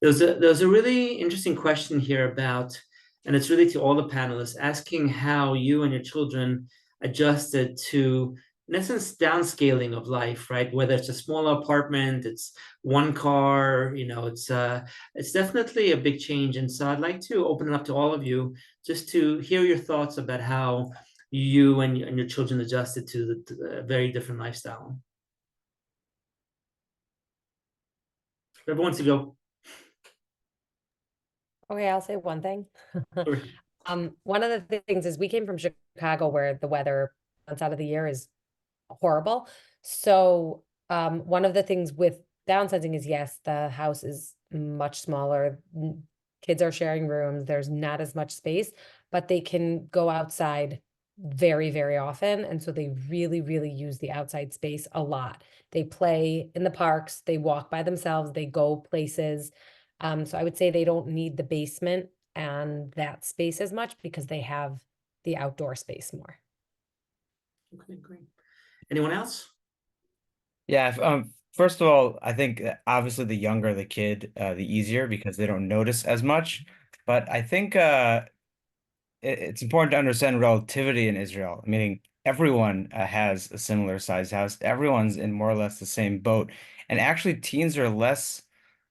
Speaker 1: There's a really interesting question here about, and it's really to all the panelists, asking how you and your children adjusted to, in essence, downscaling of life, right? Whether it's a small apartment, it's one car, it's definitely a big change. And so I'd like to open it up to all of you just to hear your thoughts about how you and your children adjusted to the very different lifestyle. Everyone wants to go.
Speaker 5: Okay, I'll say one thing.
Speaker 1: Sure.
Speaker 5: One of the things is we came from Chicago, where the weather months out of the year is horrible. So one of the things with downsizing is, yes, the house is much smaller. Kids are sharing rooms. There's not as much space, but they can go outside very, very often. And so they really, really use the outside space a lot. They play in the parks, they walk by themselves, they go places. So I would say they don't need the basement and that space as much because they have the outdoor space more.
Speaker 1: Okay, great. Anyone else?
Speaker 2: Yeah. First of all, I think obviously the younger the kid, the easier, because they don't notice as much. But I think it's important to understand relativity in Israel, meaning everyone has a similar sized house. Everyone's in more or less the same boat. And actually, teens are less,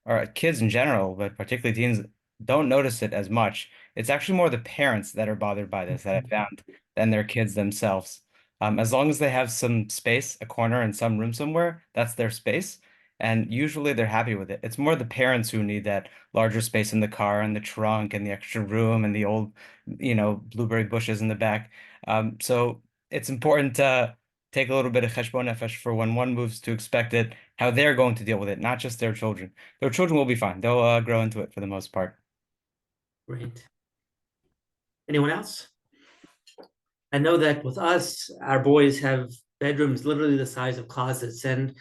Speaker 2: or kids in general, but particularly teens, don't notice it as much. It's actually more the parents that are bothered by this, that I found, than their kids themselves. As long as they have some space, a corner in some room somewhere, that's their space. And usually they're happy with it. It's more the parents who need that larger space in the car and the trunk and the extra room and the old, blueberry bushes in the back. So it's important to take a little bit of cheshbon nefesh for when one moves, to expect it, how they're going to deal with it, not just their children. Their children will be fine. They'll grow into it for the most part.
Speaker 1: Great. Anyone else? I know that with us, our boys have bedrooms literally the size of closets, and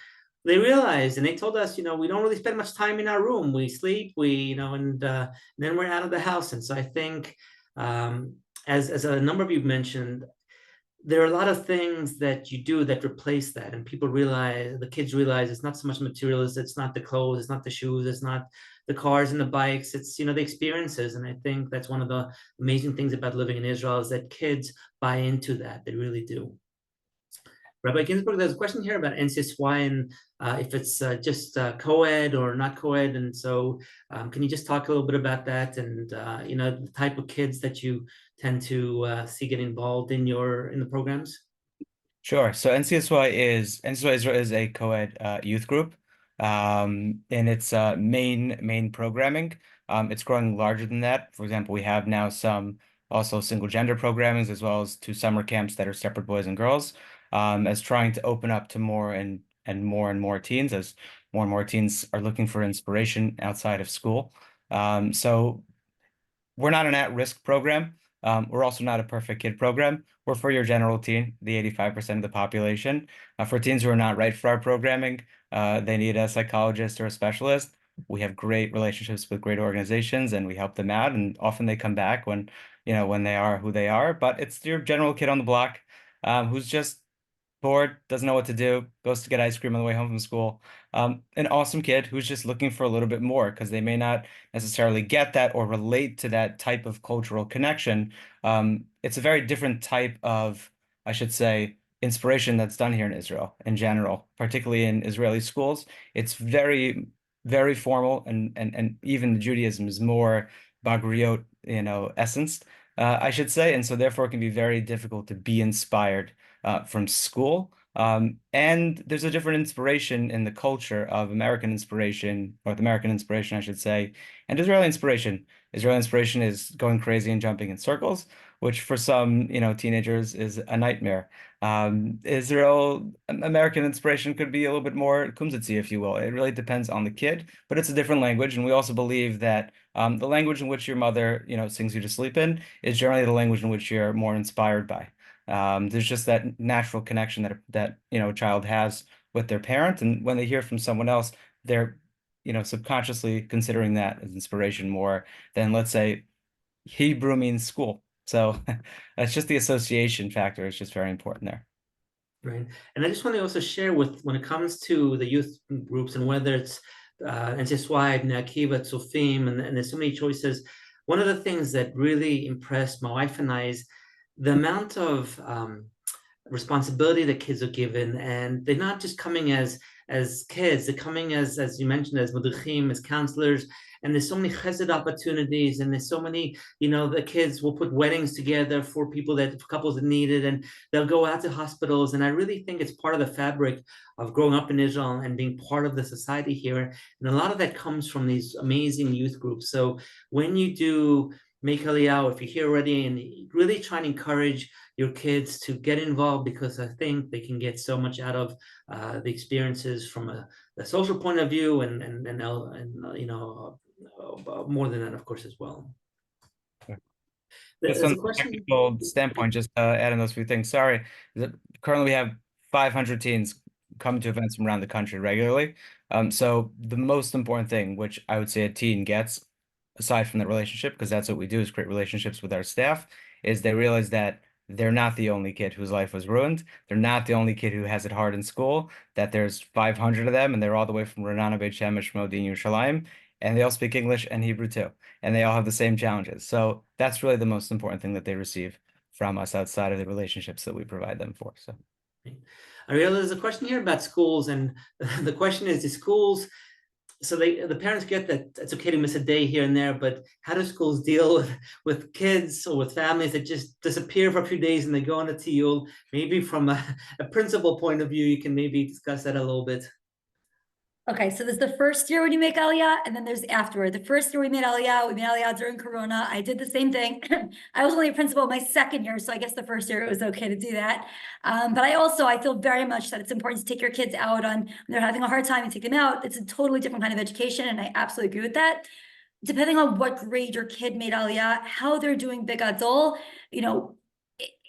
Speaker 1: they realized, and they told us, we don't really spend much time in our room. We sleep, and then we're out of the house. And so I think, as a number of you mentioned, there are a lot of things that you do that replace that, and the kids realize it's not so much materials, it's not the clothes, it's not the shoes, it's not the cars and the bikes, it's the experiences. And I think that's one of the amazing things about living in Israel, is that kids buy into that. They really do. Rabbi Ginsburg, there's a question here about NCSY and if it's just co-ed or not co-ed. And so can you just talk a little bit about that, and the type of kids that you tend to see get involved in the programs?
Speaker 2: Sure. So NCSY Israel is a co-ed youth group. In its main programming, it's growing larger than that. For example, we have now some also single gender programmings, as well as 2 summer camps that are separate boys and girls, as trying to open up to more and more teens, as more and more teens are looking for inspiration outside of school. So we're not an at-risk program. We're also not a perfect kid program. We're for your general teen, the 85% of the population. For teens who are not right for our programming, they need a psychologist or a specialist. We have great relationships with great organizations, and we help them out. And often they come back when they are who they are. But it's your general kid on the block, who's just bored, doesn't know what to do, goes to get ice cream on the way home from school. An awesome kid who's just looking for a little bit more, because they may not necessarily get that or relate to that type of cultural connection. It's a very different type of, I should say, inspiration that's done here in Israel in general, particularly in Israeli schools. It's very, very formal, and even Judaism is more Bagriot, essence, I should say. And so therefore it can be very difficult to be inspired from school. And there's a different inspiration in the culture of American inspiration, North American inspiration, I should say, and Israeli inspiration. Israeli inspiration is going crazy and jumping in circles, which for some, teenagers is a nightmare. American inspiration could be a little bit more kumsitzi, if you will. It really depends on the kid, but it's a different language. And we also believe that The language in which your mother, sings you to sleep in is generally the language in which you're more inspired by. There's just that natural connection that a child has with their parent, and when they hear from someone else, they're subconsciously considering that as inspiration more than, let's say, Hebrew means school. So that's just the association factor is just very important there.
Speaker 1: Right. And I just want to also share when it comes to the youth groups and whether it's NCSY, Bnei Akiva, Tzufim, and there's so many choices. One of the things that really impressed my wife and I is the amount of responsibility that kids are given, and they're not just coming as kids, they're coming as you mentioned, as madrichim, as counselors, and there's so many chesed opportunities, and there's so many, the kids will put weddings together for couples that need it, and they'll go out to hospitals, and I really think it's part of the fabric of growing up in Israel and being part of the society here, and a lot of that comes from these amazing youth groups. So when you do make Aliyah, if you're here already, and really try and encourage your kids to get involved, because I think they can get so much out of the experiences from a social point of view, and more than that, of course, as well.
Speaker 2: Just
Speaker 1: There's
Speaker 2: from
Speaker 1: a
Speaker 2: a
Speaker 1: question.
Speaker 2: technical standpoint, just adding those few things. Sorry, currently we have 500 teens coming to events from around the country regularly. So the most important thing, which I would say a teen gets, aside from that relationship, because that's what we do is create relationships with our staff, is they realize that they're not the only kid whose life was ruined. They're not the only kid who has it hard in school, that there's 500 of them, and they're all the way from Renana, Beit Shemesh, Modi, and Yerushalayim, and they all speak English and Hebrew too, and they all have the same challenges. So that's really the most important thing that they receive from us outside of the relationships that we provide them for. So,
Speaker 1: Ariela, there's a question here about schools, and the question is, the schools, so the parents get that it's okay to miss a day here and there, but how do schools deal with kids or with families that just disappear for a few days and they go on a tiyul? Maybe from a principal point of view, you can maybe discuss that a little bit.
Speaker 3: Okay, so there's the first year when you make Aliyah, and then there's afterward. The first year we made Aliyah during Corona. I did the same thing. I was only a principal my second year, so I guess the first year it was okay to do that. But I feel very much that it's important to take your kids out when they're having a hard time and take them out. It's a totally different kind of education, and I absolutely agree with that. Depending on what grade your kid made Aliyah, how they're doing Big Adol,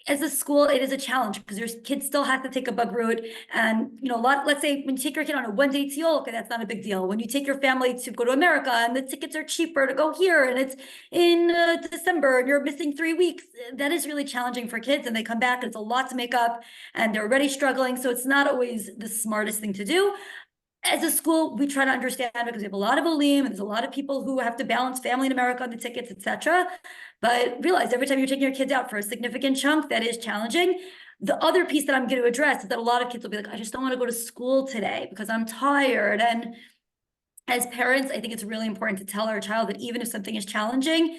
Speaker 3: as a school, it is a challenge because your kids still have to take a bagrut, and let's say when you take your kid on a one-day tiyul, okay, that's not a big deal. When you take your family to go to America and the tickets are cheaper to go here, and it's in December and you're missing 3 weeks, that is really challenging for kids, and they come back and it's a lot to make up, and they're already struggling. So it's not always the smartest thing to do. As a school, we try to understand because we have a lot of Olim, and there's a lot of people who have to balance family in America on the tickets, etc. But realize every time you're taking your kids out for a significant chunk, that is challenging. The other piece that I'm going to address is that a lot of kids will be like, I just don't want to go to school today because I'm tired. And as parents, I think it's really important to tell our child that even if something is challenging,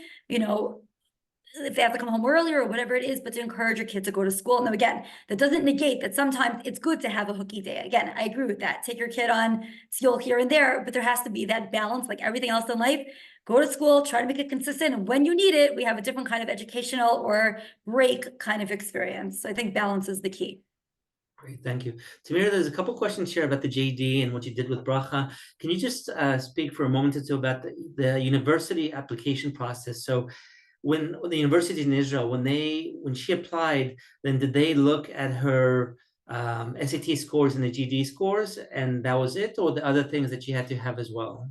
Speaker 3: if they have to come home earlier or whatever it is, but to encourage your kids to go to school. Now, again, that doesn't negate that sometimes it's good to have a hooky day. Again, I agree with that. Take your kid on school here and there, but there has to be that balance, like everything else in life. Go to school, try to make it consistent. And when you need it, we have a different kind of educational or break kind of experience. So I think balance is the key.
Speaker 1: Great, thank you. Temirah, there's a couple questions here about the JD and what you did with Bracha. Can you just speak for a moment or two about the university application process? So when the universities in Israel, when she applied, then did they look at her SAT scores and the GD scores, and that was it, or the other things that she had to have as well?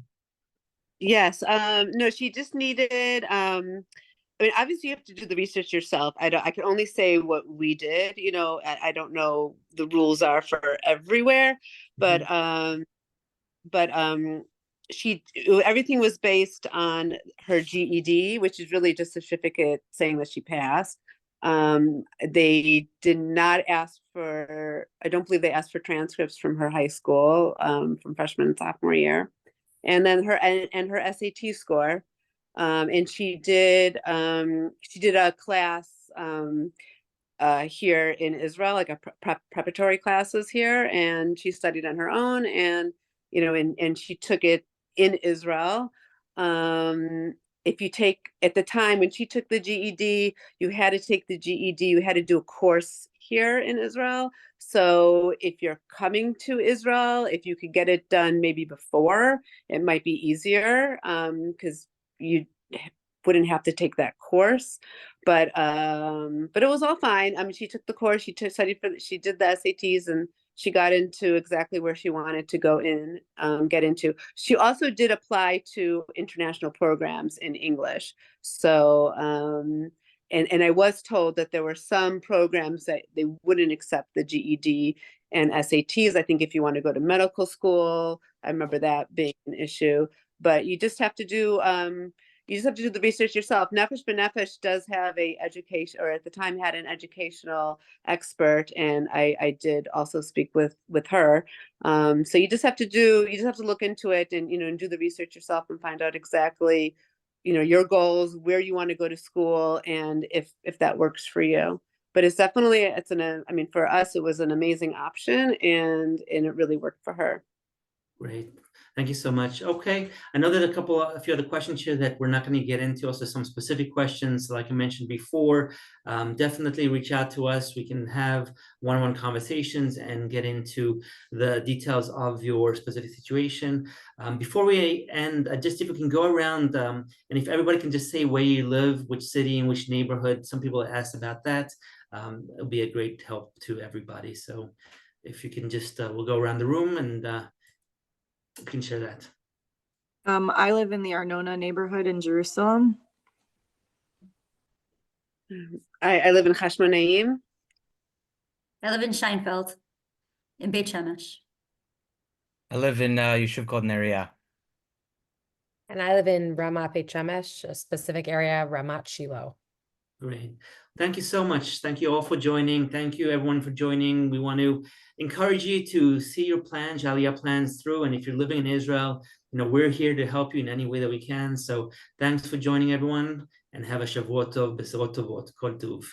Speaker 6: Yes. No, she just needed, obviously you have to do the research yourself. I can only say what we did, I don't know the rules are for everywhere, but, everything was based on her GED, which is really just a certificate saying that she passed. They did not ask I don't believe they asked for transcripts from her high school, from freshman and sophomore year. And then her SAT score. And she did a class here in Israel, like a preparatory classes here, and she studied on her own, and and she took it in Israel. If you take, at the time when she took the GED, you had to take the GED, you had to do a course here in Israel. So if you're coming to Israel, if you could get it done maybe before, it might be easier, because you wouldn't have to take that course, but it was all fine. I mean, she took the course, she did the SATs, and she got into exactly where she wanted to go get into. She also did apply to international programs in English. So, and I was told that there were some programs that they wouldn't accept the GED and SATs. I think if you want to go to medical school, I remember that being an issue. But you just have to do the research yourself. Nefesh B'Nefesh does have a education, or at the time had an educational expert, and I did also speak with her. So you just have to look into it, and and do the research yourself and find out exactly, your goals, where you want to go to school, and if that works for you. But it's definitely, for us, it was an amazing option, and it really worked for her.
Speaker 1: Great. Thank you so much. Okay. I know that a few other questions here that we're not going to get into, also some specific questions, like I mentioned before. Definitely reach out to us. We can have one-on-one conversations and get into the details of your specific situation. Before we end, just if we can go around, and if everybody can just say where you live, which city and which neighborhood. Some people asked about that. It'll be a great help to everybody. So if you can just, we'll go around the room and you can share that.
Speaker 7: I live in the Arnona neighborhood in Jerusalem.
Speaker 6: I live in Hashmonaim.
Speaker 3: I live in Scheinfeld, in Beit Shemesh.
Speaker 2: I live in a yeshuv called Temirah.
Speaker 5: And I live in Ramat Beit Shemesh, a specific area, Ramat Shiloh.
Speaker 1: Great. Thank you so much. Thank you all for joining. Thank you everyone for joining. We want to encourage you to see your plans, Aliyah plans through. And if you're living in Israel, we're here to help you in any way that we can. So thanks for joining everyone, and have a Shavuot Tov, B'Sorot Tovot, Kol Tuv.